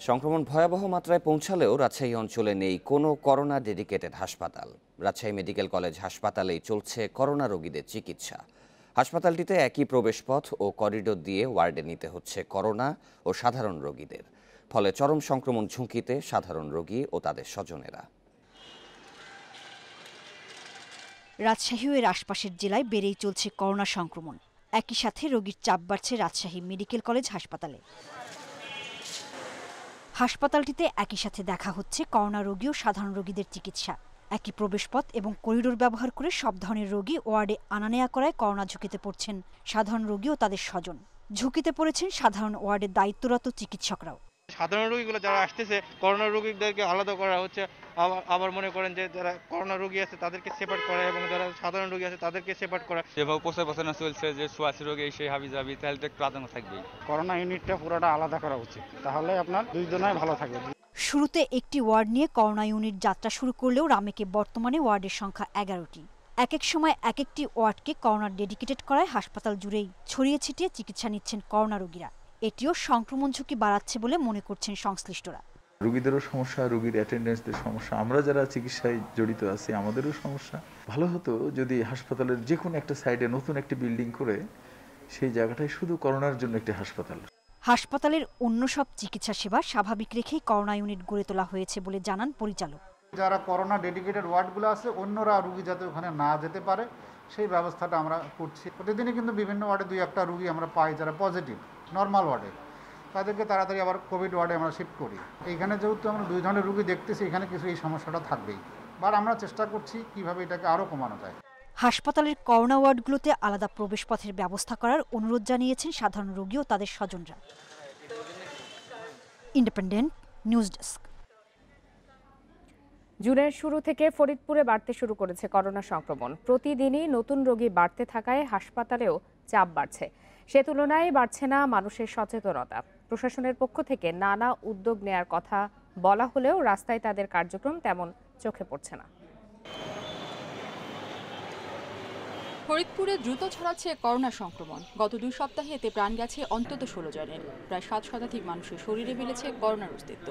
S2: সংক্রমণ ভয়াবহ মাত্রায় পৌঁছালেও রাজশাহী অঞ্চলে নেই কোনো করোনা ডেডিকেটেড হাসপাতাল। রাজশাহী মেডিকেল কলেজ হাসপাতালেই চলছে করোনা রোগীদের চিকিৎসা। হাসপাতালটিতে একই প্রবেশপথ ও করিডোর দিয়ে ওয়ার্ডে নিতে হচ্ছে করোনা ও সাধারণ রোগীদের, ফলে চরম সংক্রমণ ঝুঁকিতে সাধারণ রোগী ও তাদের স্বজনেরা।
S18: রাজশাহী ও এর আশপাশের জেলায় বেড়েই চলছে করোনা সংক্রমণ। একই সাথে রোগীর চাপ বাড়ছে রাজশাহী মেডিকেল কলেজ হাসপাতালে। হাসপাতালটিতে একই সাথে দেখা হচ্ছে করোনা রোগী ও সাধারণ রোগীদের চিকিৎসা। একই প্রবেশপথ এবং করিডোর ব্যবহার করে সব ধরনের রোগী ওয়ার্ডে আনা নেয়া করায় করোনা ঝুঁকিতে পড়ছেন সাধারণ রোগী ও তাদের স্বজন। ঝুঁকিতে পড়েছেন সাধারণ ওয়ার্ডের দায়িত্বরত চিকিৎসকরাও।
S19: সাধারণ রোগীগুলো যারা আসতেছে, করোনা রোগীদেরকে আলাদা করা হচ্ছে। আবার মনে করেন যে যারা করোনা রোগী আছে তাদেরকে সেপারেট করা, এবং যারা সাধারণ রোগী আছে তাদেরকে সেপারেট করা।
S20: যেভাবে প্রচার চলছে যে ছোঁয়াচে রোগী সেই হাবি যাবি, তাহলে তো একটু আতঙ্ক থাকবেই।
S21: করোনা ইউনিটটা পুরোটা আলাদা করা উচিত, তাহলে আপনার দুইজনাই ভালো থাকবে।
S18: শুরুতে একটি ওয়ার্ড নিয়ে করোনা ইউনিট যাত্রা শুরু করলেও রামেকে বর্তমানে ওয়ার্ডের সংখ্যা 11টি। এক এক সময় এক একটি ওয়ার্ডকে করোনা ডেডিকেটেড করায় হাসপাতাল জুড়েই ছড়িয়ে ছিটিয়ে চিকিৎসা নিচ্ছেন করোনা রোগীরা। এটিও সংক্রমণ ঝুঁকি বাড়াচ্ছে বলে মনে করছেন সংশ্লিষ্টরা।
S5: রোগীদেরও সমস্যা, রোগীর অ্যাটেন্ডেন্সদের সমস্যা, আমরা যারা চিকিৎসায় জড়িত আছি আমাদেরও সমস্যা। ভালো হতো যদি হাসপাতালের যে কোনো একটা সাইডে নতুন একটি বিল্ডিং করে সেই জায়গাটায় শুধু করোনার জন্য একটি হাসপাতাল।
S18: হাসপাতালের অন্য সব চিকিৎসা সেবা স্বাভাবিক রেখেই করোনা ইউনিট গড়ে তোলা হয়েছে বলে জানান পরিচালক।
S22: যারা করোনা ডেডিকেটেড ওয়ার্ডগুলো আছে অন্যরা রোগী যাতে ওখানে না যেতে পারে সেই ব্যবস্থাটা আমরা করছি। প্রতিদিনই কিন্তু বিভিন্ন ওয়ার্ডে 2-1টা রোগী আমরা পাই যারা পজিটিভ নর্মাল ওয়ার্ডে, তাদেরকে তাড়াতাড়ি আবার কোভিড ওয়ার্ডে আমরা শিফট করি। এইখানে যেহেতু আমরা 2 ধরনের রোগী দেখতেছি, এখানে কিছু এই সমস্যাটা থাকবেই, বাট আমরা চেষ্টা করছি কিভাবে এটাকে আরও কমানো যায়।
S18: হাসপাতালের করোনা ওয়ার্ডগুলোতে আলাদা প্রবেশপথের ব্যবস্থা করার অনুরোধ জানিয়েছেন সাধারণ রোগী ও তাদের স্বজনরা। Independent news desk.
S1: জুনের শুরু থেকে ফরিদপুরে বাড়তে শুরু করেছে করোনা সংক্রমণ। প্রতিদিনই নতুন রোগী বাড়তে থাকায় হাসপাতালেও চাপ বাড়ছে। সে তুলনায় বাড়ছে না মানুষের সচেতনতা। প্রশাসনের পক্ষ থেকে নানা উদ্যোগ নেয়ার কথা বলা হলেও রাস্তায় তাদের কার্যক্রম তেমন চোখে পড়ছে না।
S23: ফরিদপুরে দ্রুত ছড়াচ্ছে করোনা সংক্রমণ। গত 2 সপ্তাহে এতে প্রাণ গেছে অন্তত 16 জনের। প্রায় 7 শতাধিক মানুষের শরীরে মিলেছে করোনার অস্তিত্ব।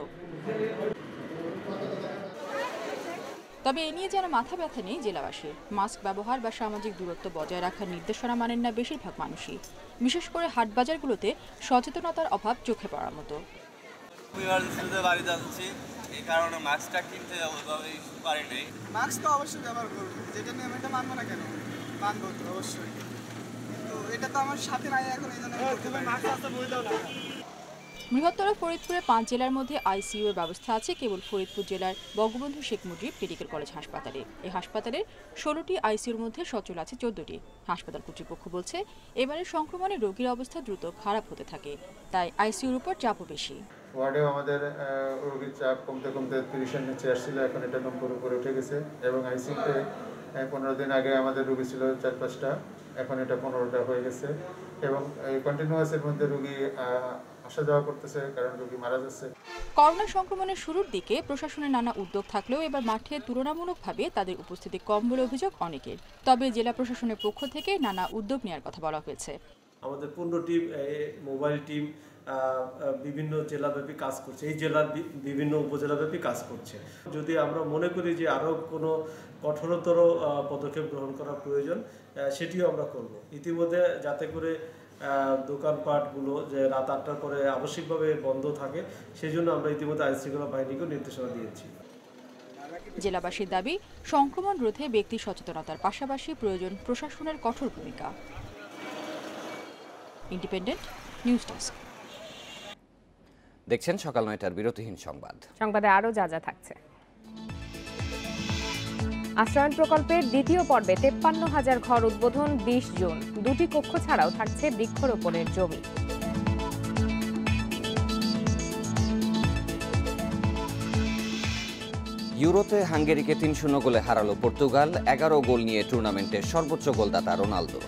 S23: তবে এ নিয়ে যেন মাথা ব্যথা নেই জেলাবাসীর। মাস্ক ব্যবহার বা সামাজিক দূরত্ব বজায় রাখার নির্দেশনা মানেন না বেশিরভাগ মানুষই। বিশেষ করে হাট বাজারগুলোতে সচেতনতার অভাব চোখে পড়ার মতো।
S24: বাড়ি যাচ্ছি, এই কারণে মাস্কটা কিনতে পারি নাই। মাস্ক তো অবশ্যই ব্যবহার করবো, যেটা নিয়ে আমি এটা মানবো না কেন, মানবো তো অবশ্যই। তো এটা তো আমার সাথে নাই এখন, এই জন্য
S23: বৃহত্তর ফরিদপুরে 5 জেলার মধ্যে আইসিইউ এর ব্যবস্থা আছে কেবল ফরিদপুর জেলার বঙ্গবন্ধু শেখ মুজিব মেডিকেল কলেজ হাসপাতালে। এই হাসপাতালের 16টি আইসিইউর মধ্যে সচল আছে 14টি। হাসপাতাল কর্তৃপক্ষ বলছে এবারের সংক্রমণে রোগীর অবস্থা দ্রুত খারাপ হতে থাকে, তাই আইসিইউর উপর চাপও বেশি।
S25: ওয়ার্ডেও আমাদের রোগীর চাপ কমতে কমতে 30-এর নিচে আসছিল, এখন এটা নম্বর উপরে উঠে গেছে। এবং আইসিইউতে 15 দিন আগে আমাদের রোগী ছিল 4-5টা, এখন এটা 15টা হয়ে গেছে। এবং কন্টিনিউয়াসের মধ্যে রোগী আসা যাওয়া করতেছে, কারণ রোগী মারা যাচ্ছে।
S23: করোনা সংক্রমণের শুরুর দিকে প্রশাসনের নানা উদ্যোগ থাকলেও এবার মাঠে তুলনামূলকভাবে তাদের উপস্থিতি কম বলে অভিযোগ অনেকের। তবে জেলা প্রশাসনের পক্ষ থেকে নানা উদ্যোগ নেওয়ার কথা বলা হয়েছে।
S26: আমাদের 15টি মোবাইল টিম বিভিন্ন জেলাব্যাপী কাজ করছে, এই জেলার বিভিন্ন উপজেলাব্যাপী কাজ করছে। যদি আমরা মনে করি যে আরও কোনো কঠোরতর পদক্ষেপ গ্রহণ করা প্রয়োজন, সেটিও আমরা করব। ইতিমধ্যে যাতে করে দোকানপাটগুলো যে রাত 8টার পরে আবশ্যিকভাবে বন্ধ থাকে, সেই জন্য আমরা ইতিমধ্যে আইনশৃঙ্খলা বাহিনীকেও নির্দেশনা দিয়েছি।
S23: জেলাবাসীর দাবি, সংক্রমণ রোধে ব্যক্তি সচেতনতার পাশাপাশি প্রয়োজন প্রশাসনের কঠোর ভূমিকা। Independent news desk.
S2: দেখছেন সকাল 9টার বিরতিহীন সংবাদ।
S1: সংবাদে আরও যা যা থাকছে। আশ্রয়ণ প্রকল্পের দ্বিতীয় পর্বে 53,000 ঘর উদ্বোধন 20 জুন। 2টি কক্ষ ছাড়াও থাকছে বৃক্ষরোপণের জমি।
S2: ইউরোতে হাঙ্গেরিকে 3-0 গোলে হারালো পর্তুগাল। 11 গোল নিয়ে টুর্নামেন্টের সর্বোচ্চ গোলদাতা রোনালদো।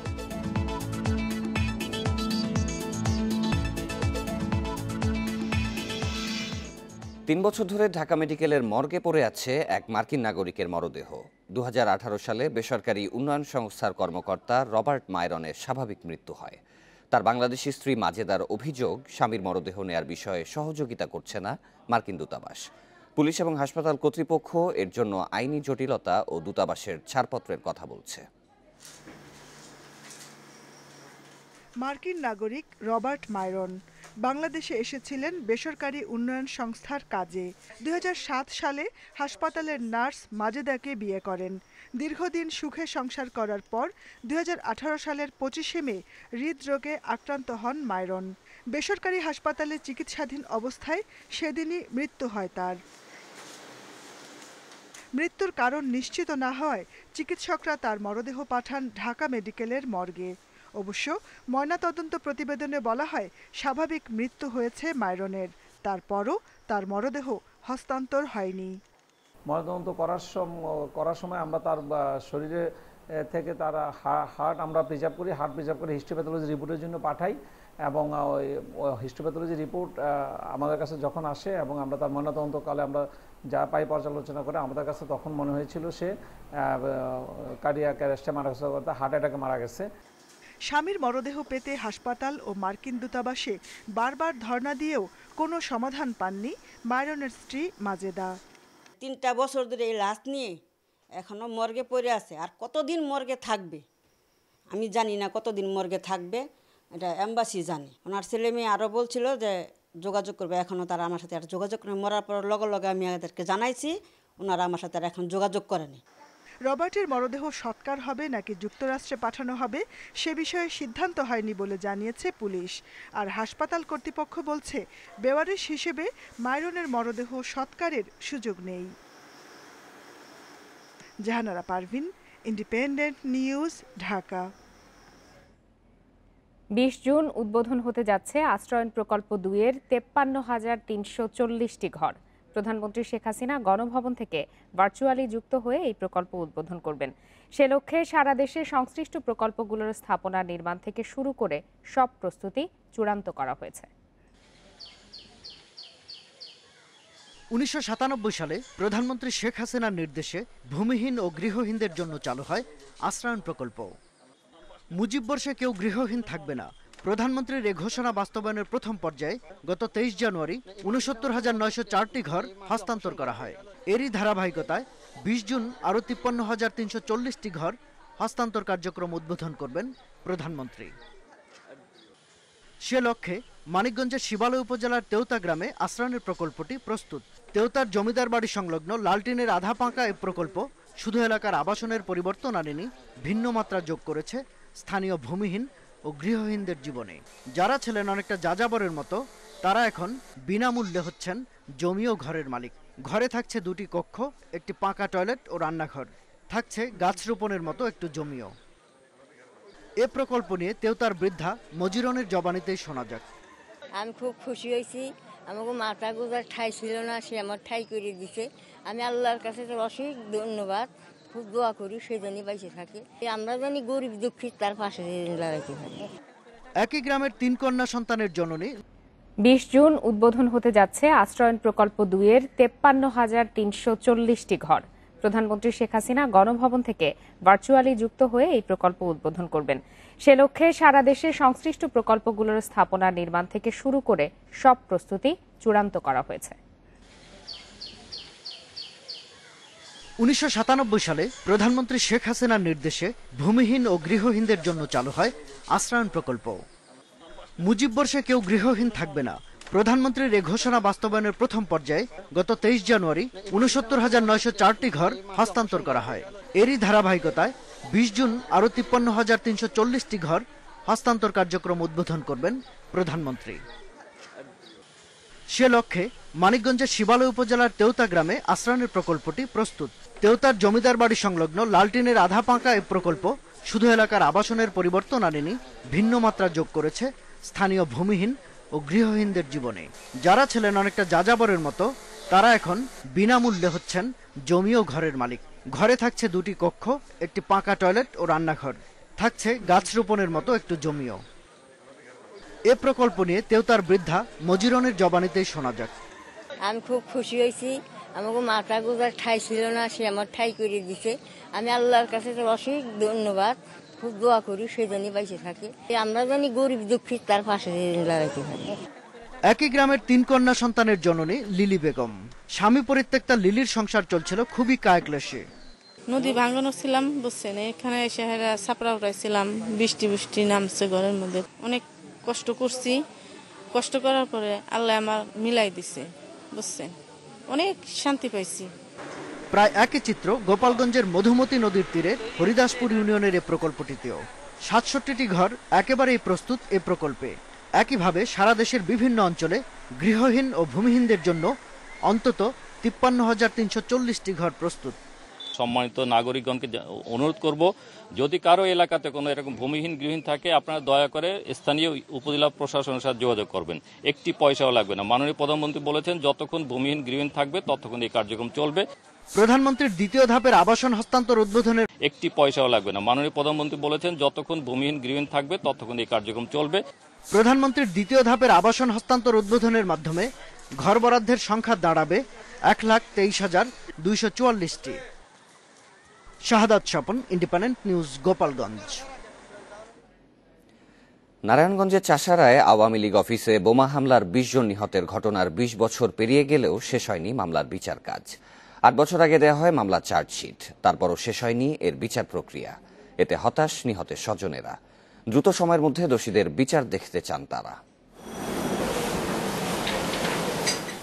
S2: তিন বছর ধরে ঢাকা মেডিকেলের মর্গে পড়ে আছে এক মার্কিন নাগরিকের মরদেহ। 2018 সালে বেসরকারি উন্নয়ন সংস্থার কর্মকর্তা রবার্ট মায়রনের স্বাভাবিক মৃত্যু হয়। তার বাংলাদেশি স্ত্রী মাজেদার অভিযোগ, স্বামীর মরদেহ নেয়ার বিষয়ে সহযোগিতা করছে না মার্কিন দূতাবাস। পুলিশ এবং হাসপাতাল কর্তৃপক্ষ এর জন্য আইনি জটিলতা ও দূতাবাসের ছাড়পত্রের কথা বলছে।
S27: মার্কিন নাগরিক রবার্ট মায়রন বাংলাদেশে এসেছিলেন বেসরকারি উন্নয়ন সংস্থার কাজে। 2007 সালে হাসপাতালের নার্স মাজেদাকে বিয়ে করেন। দীর্ঘদিন সুখে সংসার করার পর 2018 সালের 25শে মে হৃদরোগে আক্রান্ত হন মায়রন। বেসরকারি হাসপাতালে চিকিৎসাধীন অবস্থায় সেদিনই মৃত্যু হয় তার। মৃত্যুর কারণ নিশ্চিত না হয় চিকিৎসকরা তার মরদেহ পাঠান ঢাকা মেডিকেলের মর্গে। অবশ্য ময়নাতদন্ত প্রতিবেদনে বলা হয় স্বাভাবিক মৃত্যু হয়েছে মায়রনের, তারপরও তার মরদেহ হস্তান্তর হয়নি।
S8: ময়নাতদন্ত করার সময় আমরা তার শরীরে থেকে তার হার্ট আমরা প্রিজার্ভ করি, হার্ট প্রিজার্ভ করে হিস্টোপ্যাথোলজি রিপোর্টের জন্য পাঠাই এবং ওই হিস্টোপ্যাথোলজি রিপোর্ট আমাদের কাছে যখন আসে এবং আমরা তার ময়নাতদন্তকালে আমরা
S3: যা পাই পর্যালোচনা করে আমাদের কাছে তখন মনে হয়েছিল সে কার্ডিয়াক অ্যারেস্টে মারা গেছে, হার্ট অ্যাটাকে মারা গেছে।
S27: স্বামীর মরদেহ পেতে হাসপাতাল ও মার্কিন দূতাবাসে বারবার ধর্ণা দিয়েও কোনো সমাধান পাননি মাইরনের স্ত্রী মাজেদা।
S4: 3টা বছর ধরে এই লাশ নিয়ে এখনো মর্গে পড়ে আছে, আর কতদিন মর্গে থাকবে আমি জানি না, কতদিন মর্গে থাকবে এটা এম্বাসি জানে। ওনার ছেলে মেয়ে আরও বলছিল যে যোগাযোগ করবে, এখনও তারা আমার সাথে আর যোগাযোগ করে, মরার পর লগে লগে আমি এদেরকে জানাইছি, ওনারা আমার সাথে আর এখন যোগাযোগ করেনি।
S27: রবার্টের মরদেহ সৎকার হবে নাকি যুক্তরাষ্ট্রে পাঠানো হবে সে বিষয়ে সিদ্ধান্ত হয়নি বলে জানিয়েছে পুলিশ। আর হাসপাতাল কর্তৃপক্ষ বলছে বেওয়ারিশ হিসেবে মাইরনের মরদেহ সৎকারের সুযোগ নেই। Jahanara Parvin, independent news, Dhaka.
S1: 20 June উদ্বোধন হতে যাচ্ছে আশ্রয়ণ প্রকল্প 2-এর 53,340টি ঘর। প্রধানমন্ত্রী শেখ হাসিনা গণভবন থেকে ভার্চুয়ালি যুক্ত হয়ে এই প্রকল্প উদ্বোধন করবেন। সে লক্ষ্যে সারা দেশে সংশ্লিষ্ট প্রকল্পগুলোর স্থাপনা নির্মাণ থেকে শুরু করে সব প্রস্তুতি চূড়ান্ত করা হয়েছে।
S6: 1997 সালে প্রধানমন্ত্রী শেখ হাসিনার নির্দেশে ভূমিহীন ও গৃহহীনদের জন্য চালু হয় আশ্রয়ণ প্রকল্প। মুজিব বর্ষে কেউ গৃহহীন থাকবে না, প্রধানমন্ত্রীর এ ঘোষণা বাস্তবায়নের প্রথম পর্যায়ে গত 23 জানুয়ারি 69,904টি ঘর হস্তান্তর করা হয়। এরই ধারাবাহিকতায় 20 জুন আরও 53,340টি ঘর হস্তান্তর কার্যক্রম উদ্বোধন করবেন প্রধানমন্ত্রী। সে লক্ষ্যে মানিকগঞ্জের শিবালয় উপজেলার তেওতা গ্রামে আশ্রয়ণের প্রকল্পটি প্রস্তুত। তেওতার জমিদার বাড়ি সংলগ্ন লালটিনের আধা পাঁকা এই প্রকল্প শুধু এলাকার আবাসনের পরিবর্তন আনেনি, ভিন্ন মাত্রা যোগ করেছে স্থানীয় ভূমিহীন ও গৃহহীনদের জীবনে। যারা ছিলেন অনেকটা যাযাবরের মতো, তারা এখন বিনামূল্যে হচ্ছেন জমি ও ঘরের মালিক। ঘরে থাকছে 2টি কক্ষ, একটি পাঁকা টয়লেট ও রান্নাঘর, থাকছে গাছ রোপণের মতো একটু জমিও। এ প্রকল্প নিয়ে তেওতার বৃদ্ধা মজিরনের জবানিতেই শোনা যাক।
S7: আমি খুব খুশি হয়েছি, আমাকে মাথা গোজার ঠাই ছিল না, সে আমার ঠাই করে দিছে। আমি আল্লাহর কাছে অশেষ ধন্যবাদ, খুব দোয়া করি সে জানি বাইসে থাকে, আমরা জানি গরিব দুঃখিত তার পাশে দাঁড়াইতে পারি।
S6: একই গ্রামের 3 কন্যা সন্তানের জননী
S1: 20 জুন উদ্বোধন হতে যাচ্ছে আশ্রয়ণ প্রকল্প 2-এর 53,340টি ঘর। প্রধানমন্ত্রী শেখ হাসিনা গণভবন থেকে ভার্চুয়ালি যুক্ত হয়ে এই প্রকল্প উদ্বোধন করবেন। সে লক্ষ্যে সারা দেশে সংশ্লিষ্ট প্রকল্পগুলোর স্থাপনা নির্মাণ থেকে শুরু করে সব প্রস্তুতি চূড়ান্ত করা হয়েছে।
S6: 1997 সালে প্রধানমন্ত্রী শেখ হাসিনার নির্দেশে ভূমিহীন ও গৃহহীনদের জন্য চালু হয় আশ্রয়ণ প্রকল্প। মুজিব বর্ষে কেউ গৃহহীন থাকবে না, প্রধানমন্ত্রীর এ ঘোষণা বাস্তবায়নের প্রথম পর্যায়ে গত 23 জানুয়ারি 69,904টি ঘর হস্তান্তর করা হয়। এরই ধারাবাহিকতায় 20 জুন আরও 53,340টি ঘর হস্তান্তর কার্যক্রম উদ্বোধন করবেন প্রধানমন্ত্রী। সে লক্ষ্যে মানিকগঞ্জের শিবালয় উপজেলার তেওতা গ্রামে আশ্রয়ণের প্রকল্পটি প্রস্তুত। তেওতার জমিদার বাড়ি সংলগ্ন লালটিনের আধা পাঁকা এই প্রকল্প শুধু এলাকার আবাসনের পরিবর্তন আনেনি, ভিন্ন মাত্রা যোগ করেছে স্থানীয় ভূমিহীন ও গৃহহীনদের জীবনে। যারা ছিলেন অনেকটা যাযাবরের মতো, তারা এখন বিনামূল্যে হচ্ছেন জমি ও ঘরের মালিক। ঘরে থাকছে 2টি কক্ষ, একটি পাঁকা টয়লেট ও রান্নাঘর, থাকছে গাছ রোপণের মতো একটু জমিও। এ প্রকল্প নিয়ে তেওতার বৃদ্ধা মজিরনের জবানিতেই শোনা যাক।
S7: আমি খুব খুশি হয়েছি, আমাকে মাথা গোজার ঠাই ছিল না, সে আমার ঠাই করে দিছে। আমি আল্লাহর কাছে অশেষ ধন্যবাদ, খুব দোয়া করি সে জানি বাইসে থাকে, আমরা জানি গরিব দুঃখিত তার পাশে দাঁড়াইতে পারি।
S6: একই গ্রামের 3 কন্যা সন্তানের জননী লিলি বেগম। স্বামী পরিত্যক্তা লিলির সংসার চলছিল খুবই কায়ক্লেশে।
S9: নদী ভাঙানো ছিলাম, বুঝছেন, এখানে এসে ছাপড়া উঠাইছিলাম, বৃষ্টি নামছে ঘরের মধ্যে, অনেক কষ্ট করছি। কষ্ট করার পরে আল্লাহ আমার মিলাই দিছে, বুঝছেন, অনেক শান্তি পাইছি।
S6: প্রায় একই চিত্র গোপালগঞ্জের মধুমতি নদীর তীরে হরিদাসপুর ইউনিয়নের এ প্রকল্পটিতেও 67টি ঘর একেবারেই প্রস্তুত এ প্রকল্পে। একইভাবে সারা দেশের বিভিন্ন অঞ্চলে গৃহহীন ও ভূমিহীনদের জন্য অন্তত 53,340টি ঘর প্রস্তুত।
S11: সম্মানিত নাগরিকগণকে অনুরোধ করব, যদি কারো এলাকাতে কোনো এরকম ভূমিহীন গৃহহীন থাকে, আপনারা দয়া করে স্থানীয় উপজেলা প্রশাসনের সাথে যোগাযোগ করবেন, একটি পয়সাও লাগবে না। মাননীয় প্রধানমন্ত্রী বলেছেন যতক্ষণ ভূমিহীন গৃহহীন থাকবে ততক্ষণ এই কার্যক্রম চলবে।
S6: প্রধানমন্ত্রীর দ্বিতীয় ধাপের আবাসন হস্তান্তর উদ্বোধনের
S11: একটি পয়সাও লাগবে না। মাননীয় প্রধানমন্ত্রী বলেছেন যতক্ষণ ভূমিহীন গৃহহীন থাকবে ততক্ষণ এই কার্যক্রম চলবে।
S6: প্রধানমন্ত্রীর দ্বিতীয় ধাপের আবাসন হস্তান্তর উদ্বোধনের মাধ্যমে ঘর বরাদ্দের সংখ্যা দাঁড়াবে 1,23,244টি। শাহাদাত স্বপন, ইন্ডিপেন্ডেন্ট নিউজ, গোপালগঞ্জ।
S2: নারায়ণগঞ্জের চাষারায় আওয়ামী লীগ অফিসে বোমা হামলার 20 জন নিহতের ঘটনার 20 বছর পেরিয়ে গেলেও শেষ হয়নি মামলার বিচার কাজ। 8 বছর আগে দেওয়া হয় মামলার চার্জশিট, তারপরও শেষ হয়নি এর বিচার প্রক্রিয়া। এতে হতাশ নিহতের স্বজনেরা। দ্রুত সময়ের মধ্যে দোষীদের বিচার দেখতে চান তারা।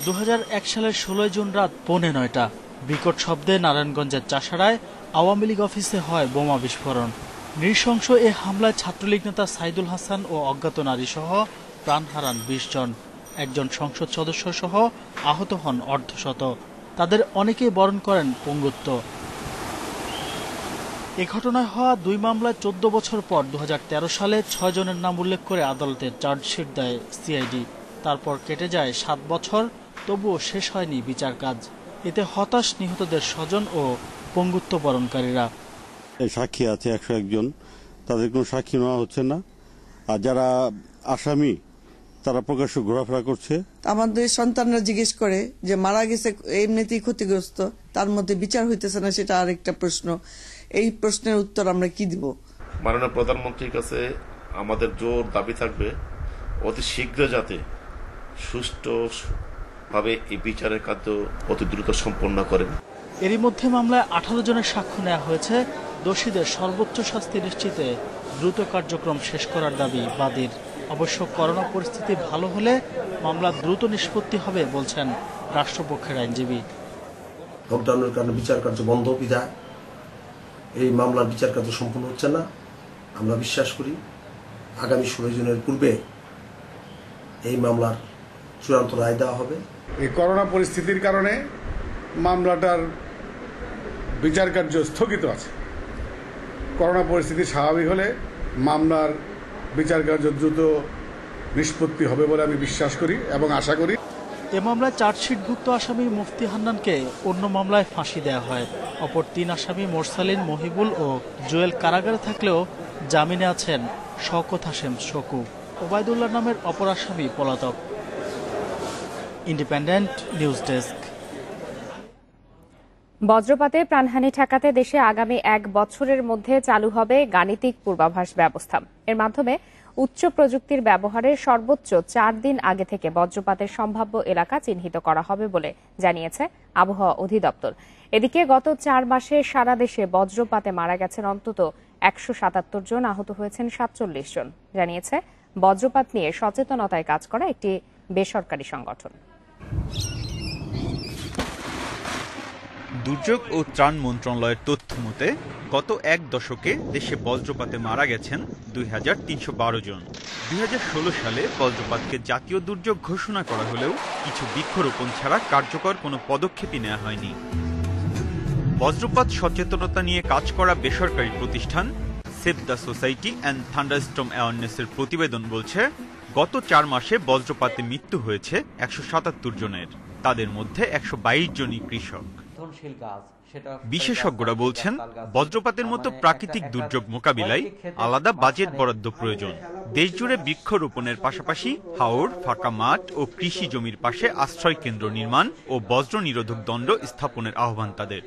S10: 2001 সালের 16 জুন রাত 9:45 বিকট শব্দে নারায়ণগঞ্জের চাষারায় আওয়ামী লীগ অফিসে হয় বোমা বিস্ফোরণ। নৃশংস এ হামলায় ছাত্রলীগ নেতা সাইদুল হাসান ও অজ্ঞাত নারী সহ প্রাণ হারান 20 জন। একজন সংসদ সদস্য সহ আহত হন অর্ধশত। তাদের অনেকেই বরণ করেন পঙ্গুত্ব। এ ঘটনায় হওয়া 2 মামলায় 14 বছর পর 2013 সালে 6 জনের নাম উল্লেখ করে আদালতে চার্জশিট দেয় সিআইডি। তারপর কেটে যায় 7 বছর, তবুও শেষ হয়নি বিচার কাজ। এতে হতাশ নিহতদের স্বজন ও পঙ্গুত্ব বরণকারীরা।
S12: সাক্ষী আছে 101 জন, তাদের কোনো সাক্ষী নেওয়া হচ্ছে না। আর যারা আসামি তারা প্রকাশ্য ঘোরাফেরা করছে।
S13: আমাদের সন্তানরা জিজ্ঞেস করে যে মারা গেছে এমনিতেই ক্ষতিগ্রস্ত, তার মধ্যে বিচার হইতেছে না, সেটা আরেকটা প্রশ্ন। এই প্রশ্নের উত্তর আমরা কি দিব?
S14: মাননীয় প্রধানমন্ত্রীর কাছে আমাদের জোর দাবি থাকবে অতি শীঘ্র যাতে সুষ্ঠুভাবে এই বিচারের কাজ অতি দ্রুত সম্পন্ন করেন।
S10: এরই মধ্যে মামলায় 18 জনের সাক্ষ্য নেওয়া হয়েছে। দোষীদের সর্বোচ্চ শাস্তি নিশ্চিতে দ্রুত কার্যক্রম শেষ করার দাবি বাদীর। অবশ্য করোনা পরিস্থিতি ভালো হলে মামলা দ্রুত নিষ্পত্তি হবে বলছেন রাষ্ট্রপক্ষের আইনজীবী।
S15: লকডাউনের কারণে বিচার কার্য বন্ধ বিধায় এই মামলার বিচার কার্য সম্পূর্ণ হচ্ছে না। আমরা বিশ্বাস করি আগামী 16 জুনের পূর্বে এই মামলার চূড়ান্ত রায় দেওয়া হবে।
S16: এই করোনা পরিস্থিতির কারণে মামলাটার বিচার কার্য স্থগিত আছে। করোনা পরিস্থিতি স্বাভাবিক হলে মামলার বিচার কার্য দ্রুত নিষ্পত্তি হবে বলে আমি বিশ্বাস করি এবং আশা করি।
S10: এ মামলায় চার্জশিটভুক্ত আসামি মুফতি হান্নানকে অন্য মামলায় ফাঁসি দেওয়া হয়। অপর 3 আসামি মোরসালিন, মহিবুল ও জুয়েল কারাগারে থাকলেও জামিনে আছেন শওকত হাশেম শকু। ওবায়দুল্লাহ নামের অপর আসামি পলাতক। Independent news desk.
S1: বজ্রপাতে প্রাণহানি ঠেকাতে দেশে আগামী 1 বছরের মধ্যে চালু হবে গাণিতিক পূর্বাভাস ব্যবস্থা। এর মাধ্যমে উচ্চ প্রযুক্তির ব্যবহারের সর্বোচ্চ 4 দিন আগে থেকে বজ্রপাতের সম্ভাব্য এলাকা চিহ্নিত করা হবে বলে জানিয়েছে আবহাওয়া অধিদপ্তর। এদিকে গত 4 মাসে সারা দেশে বজ্রপাতে মারা গেছেন অন্তত 177 জন, আহত হয়েছেন 47 জন, জানিয়েছে বজ্রপাত নিয়ে সচেতনতায় কাজ করা একটি বেসরকারি সংগঠন।
S17: দুর্যোগ ও ত্রাণ মন্ত্রণালয়ের তথ্য মতে গত 1 দশকে দেশে বজ্রপাতে মারা গেছেন 2312 জন। 2016 সালে বজ্রপাতকে জাতীয় দুর্যোগ ঘোষণা করা হলেও কিছু বৃক্ষরোপণ ছাড়া কার্যকর কোনো পদক্ষেপই নেওয়া হয়নি। বজ্রপাত সচেতনতা নিয়ে কাজ করা বেসরকারি প্রতিষ্ঠান Save the Society and Thunderstorm অ্যাওয়ারনেসের প্রতিবেদন বলছে গত 4 মাসে বজ্রপাতে মৃত্যু হয়েছে 177 জনের। তাদের মধ্যে 122 জনই কৃষক। বিশেষজ্ঞরা বলছেন বজ্রপাতের মতো প্রাকৃতিক দুর্যোগ মোকাবিলায় আলাদা বাজেট বরাদ্দ প্রয়োজন। দেশজুড়ে বৃক্ষরোপণের পাশাপাশি হাওর, ফাঁকা মাঠ ও কৃষি জমির পাশে আশ্রয় কেন্দ্র নির্মাণ ও বজ্র নিরোধক দণ্ড স্থাপনের আহ্বান তাদের।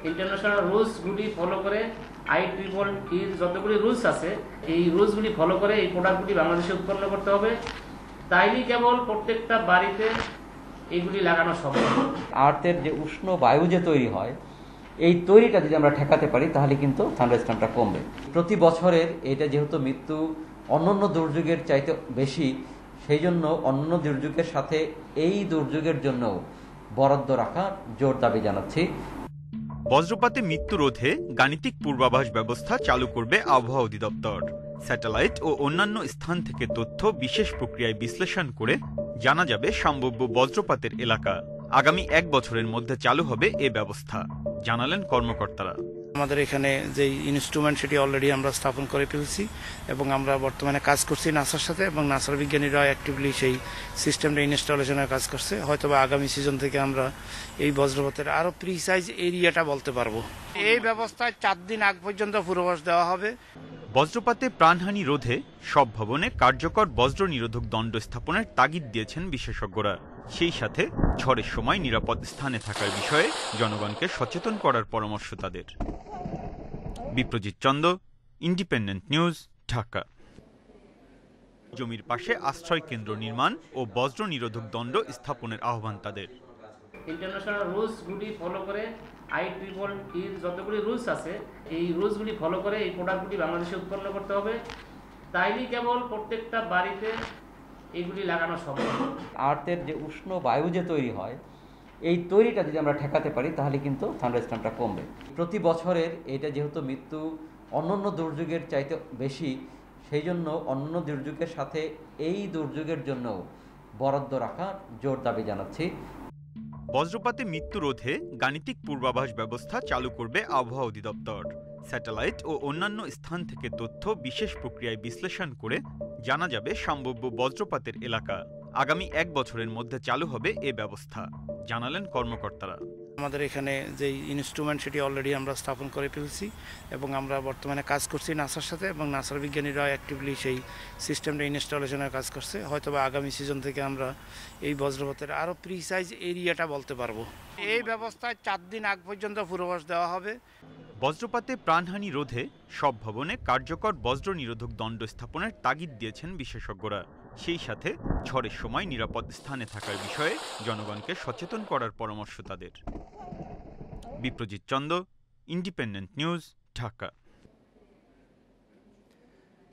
S28: ইন্টারন্যাশনাল রুলসগুলি ফলো করে IEEE যতগুলি রুলস আছে এই রুলসগুলি ফলো করে এই প্রোডাক্টগুলি বাংলাদেশে উৎপন্ন করতে হবে। তাইলেই কেবল প্রত্যেকটা বাড়িতে এগুলি লাগানো সম্ভব।
S29: আর্থের যে উষ্ণ বায়ু যে তৈরি হয়, এই তৈরিটা যদি আমরা ঠেকাতে পারি তাহলে কিন্তু থান্ডারস্টর্মটা কমবে। প্রতি বছরের এটা যেহেতু মৃত্যু অন্যান্য দুর্যোগের চাইতে বেশি, সেই জন্য অন্য দুর্যোগের সাথে এই দুর্যোগের জন্য বরাদ্দ রাখা জোর দাবি জানাচ্ছি।
S17: বজ্রপাতে মৃত্যু রোধে গাণিতিক পূর্বাভাস ব্যবস্থা চালু করবে আবহাওয়া অধিদপ্তর। স্যাটেলাইট ও অন্যান্য স্থান থেকে তথ্য বিশেষ প্রক্রিয়ায় বিশ্লেষণ করে জানা যাবে সম্ভাব্য বজ্রপাতের এলাকা। আগামী 1 বছরের মধ্যে চালু হবে এ ব্যবস্থা, জানালেন কর্মকর্তারা।
S21: আমাদের এখানে যে ইনস্ট্রুমেন্ট সেটি অলরেডি আমরা স্থাপন করে ফেলছি এবং আমরা বর্তমানে কাজ করছি নাসার সাথে, এবং নাসার বিজ্ঞানীরা অ্যাক্টিভলি সেই সিস্টেমটা ইনস্টলেশনের কাজ করছে। হয়তোবা আগামী সিজন থেকে আমরা এই বজ্রপাতের আরো প্রিসাইজ এরিয়াটা বলতে পারবো। এই ব্যবস্থায় 4 দিন আগ পর্যন্ত পূর্বাভাস দেওয়া হবে।
S17: বজ্রপাতে প্রাণহানি রোধে সব ভবনে কার্যকর বজ্র নিরোধক দণ্ড স্থাপনের তাগিদ দিয়েছেন বিশেষজ্ঞরা। সেই সাথে ঝড়ের সময় নিরাপদ স্থানে থাকার বিষয়ে জনগণকে সচেতন করার পরামর্শ তাদের। Biprojit Chanda, independent news, Dhaka. জমির পাশে আশ্রয় কেন্দ্র নির্মাণ ও বজ্র নিরোধক দণ্ড স্থাপনের আহ্বান তাদের।
S28: ইন্টারন্যাশনাল রুলসগুলি ফলো করে IEEE যতগুলি রুলস আছে এই রুলসগুলি ফলো করে এই প্রোডাক্টগুলি বাংলাদেশে উৎপন্ন করতে হবে, তাইলেই কেবল প্রত্যেকটা বাড়িতে এগুলি লাগানো সম্ভব।
S29: আর্থের যে উষ্ণ বায়ু যে তৈরি হয়, এই তৈরিটা যদি আমরা ঠেকাতে পারি তাহলে কিন্তু থান্ডারস্টর্মটা কমবে। প্রতি বছরের এটা যেহেতু মৃত্যু অন্যান্য দুর্যোগের চাইতে বেশি, সেই জন্য অন্য দুর্যোগের সাথে এই দুর্যোগের জন্য বরাদ্দ রাখার জোর দাবি জানাচ্ছি।
S17: বজ্রপাতে মৃত্যু রোধে গাণিতিক পূর্বাভাস ব্যবস্থা চালু করবে আবহাওয়া অধিদপ্তর। স্যাটেলাইট ও অন্যান্য স্থান থেকে তথ্য বিশেষ প্রক্রিয়ায় বিশ্লেষণ করে জানা যাবে সম্ভাব্য বজ্রপাতের এলাকা। আগামী 1 বছরের মধ্যে চালু হবে এ ব্যবস্থা, জানালেন কর্মকর্তারা।
S21: আমাদের এখানে যে ইনস্ট্রুমেন্ট সেটি অলরেডি আমরা স্থাপন করে ফেলছি এবং আমরা বর্তমানে কাজ করছি নাসার সাথে, এবং নাসার বিজ্ঞানীরা অ্যাক্টিভলি সেই সিস্টেমটা ইনস্টলেশনের কাজ করছে। হয়তোবা আগামী সিজন থেকে আমরা এই বজ্রপাতের আরও প্রিসাইজ এরিয়াটা বলতে পারবো। এই ব্যবস্থায় 4 দিন আগ পর্যন্ত পূর্বাভাস দেওয়া হবে।
S17: বজ্রপাতে প্রাণহানি রোধে সব ভবনে কার্যকর বজ্র নিরোধক দণ্ড স্থাপনের তাগিদ দিয়েছেন বিশেষজ্ঞরা। সেই সাথে ঝড়ের সময় নিরাপদ স্থানে থাকার বিষয়ে জনগণকে সচেতন করার পরামর্শ তাদের। Biprojit Chanda, independent news, Dhaka.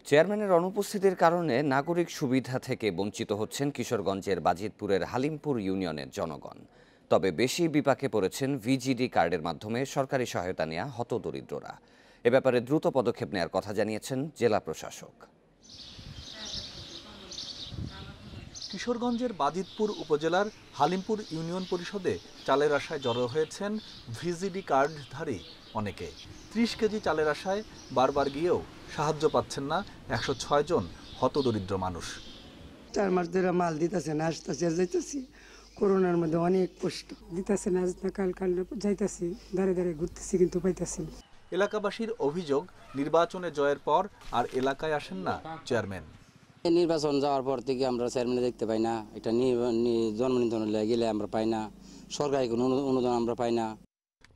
S2: চেয়ারম্যানের অনুপস্থিতির কারণে নাগরিক সুবিধা থেকে বঞ্চিত হচ্ছেন কিশোরগঞ্জের বাজিতপুরের হালিমপুর ইউনিয়নের জনগণ। তবে বেশি বিপাকে পড়েছেন ভিজিডি কার্ডের মাধ্যমে সরকারি সহায়তা নেওয়া হতদরিদ্ররা। এ ব্যাপারে দ্রুত পদক্ষেপ নেওয়ার কথা জানিয়েছেন জেলা প্রশাসক।
S5: কিশোরগঞ্জের বাজিতপুর উপজেলার হালিমপুর ইউনিয়ন পরিষদে চালের আশায় জড়ো হয়েছেন ভিজিডি কার্ডধারী অনেকে। 30 কেজি চালের আশায় বারবার গিয়েও সাহায্য পাচ্ছেন না 106 জন হতদরিদ্র মানুষ।
S18: 4 মাস ধরে মাল দিতেছে না, আসতেছে আর যাইতেছি। করোনার মধ্যে অনেক কষ্ট দিতেছে না, কাল যাইতেছি, দাঁড়ে দাঁড়িয়ে ঘুরতেছি কিন্তু পাইতেছি না।
S5: এলাকাবাসীর অভিযোগ, নির্বাচনে জয়ের পর আর এলাকায় আসেন না চেয়ারম্যান।
S19: নির্বাচন যাওয়ার পর থেকে আমরা চেয়ারম্যান দেখতে পাই না, এটা জন্ম নিবন্ধন গেলে আমরা পাই না, সরকারি কোনো অনুদান আমরা পাই না।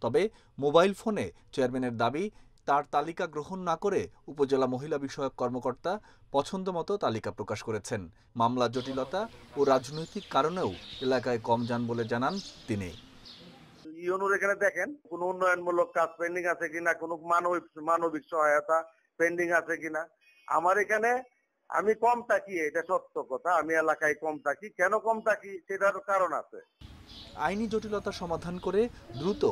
S5: তবে মোবাইল ফোনে চেয়ারম্যানের দাবি, তার তালিকা গ্রহণ না করে উপজেলা মহিলা বিষয়ক কর্মকর্তা পছন্দ মতো তালিকা প্রকাশ করেছেন। মামলা জটিলতা ও রাজনৈতিক কারণেও এলাকায় কম যান বলে জানান তিনি।
S20: ইউনুর এখানে দেখেন কোন উন্নয়নমূলক কাজ পেন্ডিং আছে কিনা, কোন মানবিক সহায়তা পেন্ডিং আছে কিনা। আমার এখানে আমি কম থাকি, এটা সত্য কথা, আমি এলাকায় কম থাকি। কেন কম থাকি সেটার কারণ আছে।
S5: আইনি জটিলতা সমাধান করে দ্রুত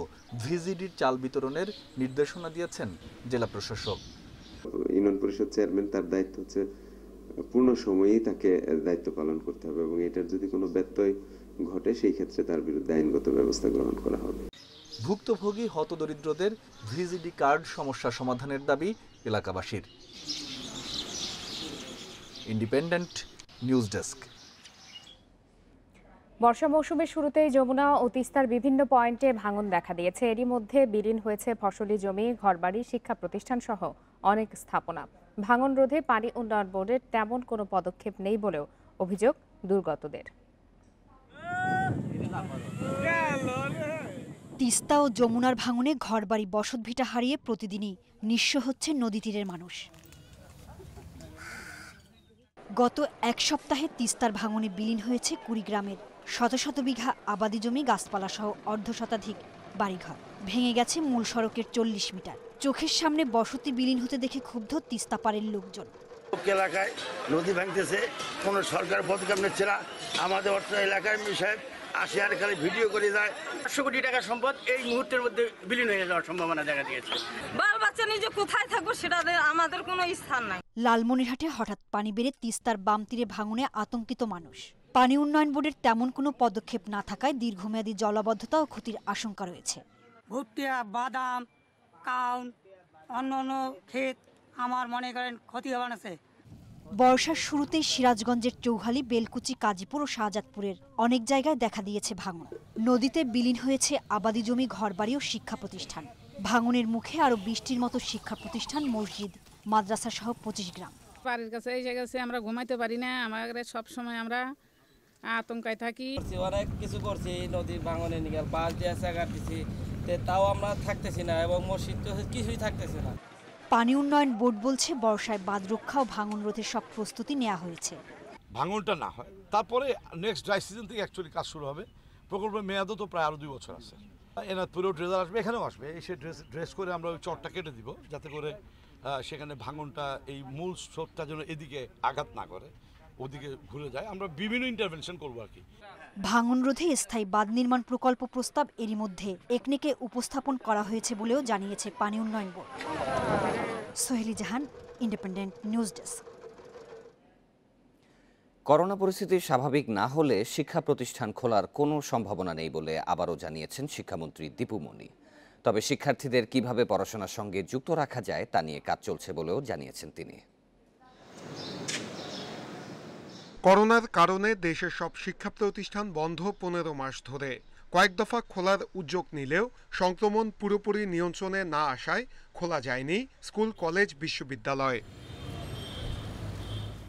S5: ভিজিডির চাল বিতরণের নির্দেশনা দিয়েছেন জেলা প্রশাসক।
S22: ইউনিয়ন পরিষদ চেয়ারম্যান, তার দায়িত্ব হচ্ছে পূর্ণ সময়ই তাকে দায়িত্ব পালন করতে হবে এবং এটার যদি কোনো ব্যত্যয় ঘটে সেই ক্ষেত্রে তার বিরুদ্ধে আইনগত ব্যবস্থা গ্রহণ করা হবে।
S5: ভুক্তভোগী হতদরিদ্রদের ভিজিডি কার্ড সমস্যা সমাধানের দাবি এলাকাবাসীর। Independent news desk.
S1: বর্ষা মৌসুমের শুরুতেই যমুনা ও তিস্তার বিভিন্ন পয়েন্টে ভাঙন দেখা দিয়েছে। এরই মধ্যে বিলীন হয়েছে ফসলি জমি, ঘরবাড়ি, শিক্ষা প্রতিষ্ঠান সহ অনেক স্থাপনা। ভাঙন রোধে পানি উন্নয়ন বোর্ডের তেমন কোনো পদক্ষেপ নেই বলেও অভিযোগ দুর্গতদের।
S23: তিস্তা ও যমুনার ভাঙনে ঘরবাড়ি, বসতভিটা হারিয়ে প্রতিদিনই নিঃস্ব হচ্ছে নদী তীরের মানুষ। গত 1 সপ্তাহে তিস্তার ভাঙনে বিলীন হয়েছে কুড়িগ্রামের শত শত বিঘা আবাদি জমি, গাছপালা সহ অর্ধশতাধিক বাড়িঘর। ভেঙে গেছে মূল সড়কের 40 মিটার। চোখের সামনে বসতি বিলীন হতে দেখে ক্ষুব্ধ তিস্তা পাড়ের লোকজন।
S20: এলাকায় নদী ভাঙতেছে, কোন সরকার পদক্ষেপ নিচ্ছে না। আমাদের অর্থ এলাকার বিষয়ে আসে আর খালি ভিডিও করে যায়। 100 কোটি টাকা সম্পদ এই মুহূর্তের মধ্যে বিলীন হয়ে যাওয়ার সম্ভাবনা দেখা দিয়েছে।
S24: বাল বাচ্চা নিজে কোথায় থাকবো সেটা আমাদের কোনো স্থান নাই।
S23: লালমনিরহাটে হঠাৎ পানি বেড়ে তিস্তার বাম তীরে ভাঙনে আতঙ্কিত মানুষ। পানি উন্নয়ন বোর্ডের তেমন কোনো পদক্ষেপ না থাকায় দীর্ঘমেয়াদী জলাবদ্ধতা ও ক্ষতির আশঙ্কা রয়েছে।
S24: ভুট্টা, বাদাম, কাউন, অন্য ক্ষেত আমার মনে করেন ক্ষতি হওয়ার আছে।
S23: বর্ষার শুরুতেই সিরাজগঞ্জের চৌহালি, বেলকুচি, কাজীপুর ও শাহজাদপুরের অনেক জায়গায় দেখা দিয়েছে ভাঙন। নদীতে বিলীন হয়েছে আবাদি জমি, ঘরবাড়ি ও শিক্ষা প্রতিষ্ঠান। ভাঙনের মুখে আরও 20টির মতো শিক্ষা প্রতিষ্ঠান, মসজিদ, মাদ্রাসা সহ 25 গ্রাম।
S25: বাড়ির কাছে এসে গেছে, আমরা ঘুমাইতে পারি না। আমাদের সবসময় আমরা
S3: আতঙ্কায় থাকি।
S4: অনেক কিছু করছি, নদী ভাঙনে নিগাল বাস দিয়ে কাটতেছি, তাও আমরা থাকতেছি না এবং মসজিদ তো কিছুই থাকতেছে না।
S23: পানি উন্নয়ন বোর্ড বলছে বর্ষায় বাঁধ রক্ষা ও ভাঙন রোধের সব প্রস্তুতি নেওয়া হয়েছে।
S7: ভাঙনটা না হয় তারপরে নেক্সট ড্রাই সিজন থেকে অ্যাকচুয়ালি কাজ শুরু হবে। প্রকল্পের মেয়াদও তো প্রায় আরো 2 বছর আছে। এনাদপুরেও ড্রেজার আসবে, এখানেও আসবে, এসে ড্রেস করে আমরা ওই চরটা কেটে দিব যাতে করে সেখানে ভাঙনটা এই মূল স্রোতটা যেন এদিকে আঘাত না করে, ওদিকে ঘুরে যায়। আমরা বিভিন্ন ইন্টারভেনশন করবো আর কি।
S23: ভাঙন রোধে স্থায়ী বাঁধ নির্মাণ প্রকল্প প্রস্তাব এরই মধ্যে একনেকে উপস্থাপন করা হয়েছে বলেও জানিয়েছে পানি উন্নয়ন বোর্ড। সোহেলি জাহান, ইন্ডিপেন্ডেন্ট নিউজ ডেস্ক।
S2: করোনা পরিস্থিতি স্বাভাবিক না হলে শিক্ষা প্রতিষ্ঠান খোলার কোনো সম্ভাবনা নেই বলে আবারও জানিয়েছেন শিক্ষামন্ত্রী দীপু মনি। তবে শিক্ষার্থীদের কিভাবে পড়াশোনার সঙ্গে যুক্ত রাখা যায় তা নিয়ে কাজ চলছে বলেও জানিয়েছেন তিনি।
S8: করোনার কারণে দেশের সব শিক্ষা প্রতিষ্ঠান বন্ধ 15 মাস ধরে। কয়েক দফা খোলার উদ্যোগ নিলেও সংক্রমণ পুরোপুরি নিয়ন্ত্রণে না আসায় খোলা যায়নি স্কুল, কলেজ, বিশ্ববিদ্যালয়।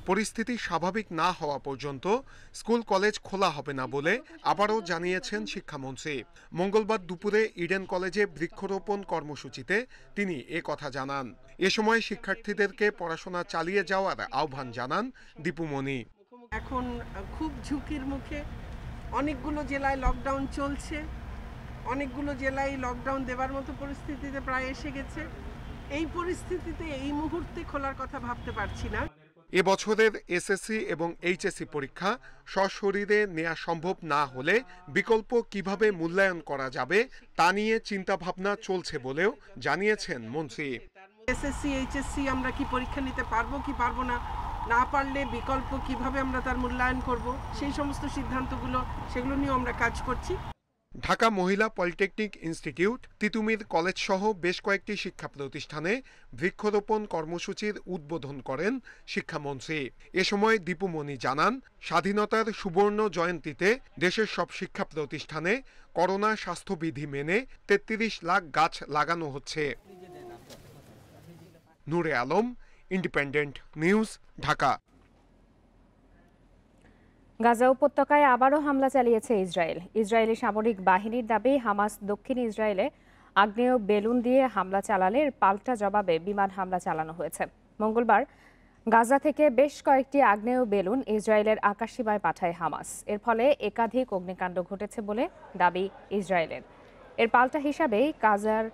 S8: পরিস্থিতি স্বাভাবিক না হওয়া পর্যন্ত স্কুল, কলেজ খোলা হবে না বলে আবারও জানিয়েছেন শিক্ষামন্ত্রী। মঙ্গলবার দুপুরে ইডেন কলেজে বৃক্ষরোপণ কর্মসূচিতে তিনি কথা জানান। এ সময় শিক্ষার্থীদেরকে পড়াশোনা চালিয়ে যাওয়ার আহ্বান জানান দীপু মনি।
S9: এখন খুব ঝুঁকির মুখে অনেকগুলো জেলায় লকডাউন চলছে, অনেকগুলো জেলায় লকডাউন দেওয়ার মতো পরিস্থিতিতে প্রায় এসে গেছে। এই পরিস্থিতিতে এই মুহূর্তে খোলার কথা ভাবতে পারছি না।
S8: এবছরের এসএসসি এবং এইচএসসি পরীক্ষা সশরীরে নেওয়া সম্ভব না হলে বিকল্প কিভাবে মূল্যায়ন করা যাবে তা নিয়ে চিন্তাভাবনা চলছে বলেও জানিয়েছেন মন্ত্রী।
S9: এসএসসি, এইচএসসি আমরা কি পরীক্ষা নিতে পারবো কি পারবো না, না পারলে বিকল্প কিভাবে আমরা তার মূল্যায়ন করব, সেই সমস্ত সিদ্ধান্তগুলো সেগুলো নিয়ে আমরা কাজ করছি।
S8: ঢাকা মহিলা পলিটেকনিক ইনস্টিটিউট, তিতুমির কলেজ সহ বেশ কয়েকটি শিক্ষা প্রতিষ্ঠানে বৃক্ষরোপণ কর্মসূচির উদ্বোধন করেন শিক্ষামন্ত্রী। এ সময় দীপু মনি জানান, স্বাধীনতার সুবর্ণ জয়ন্তীতে দেশের সব শিক্ষা প্রতিষ্ঠানে করোনা স্বাস্থ্যবিধি মেনে 33 লাখ গাছ লাগানো হচ্ছে। নূরে আলম, ইন্ডিপেন্ডেন্ট নিউজ, ঢাকা।
S1: গাজা উপত্যকায় আবারও হামলা চালিয়েছে ইসরায়েল। ইসরায়েলি সামরিক বাহিনীর দাবি, হামাস দক্ষিণ ইসরায়েলে আগ্নেয় বেলুন দিয়ে হামলা চালালে পাল্টা জবাবে বিমান হামলা চালানো হয়েছে। মঙ্গলবার গাজা থেকে বেশ কয়েকটি আগ্নেয় বেলুন ইসরায়েলের আকাশসীমায় পাঠায় হামাস। এর ফলে একাধিক অগ্নিকাণ্ড ঘটেছে বলে দাবি ইসরায়েলের। এর পাল্টা হিসাবেই গাজার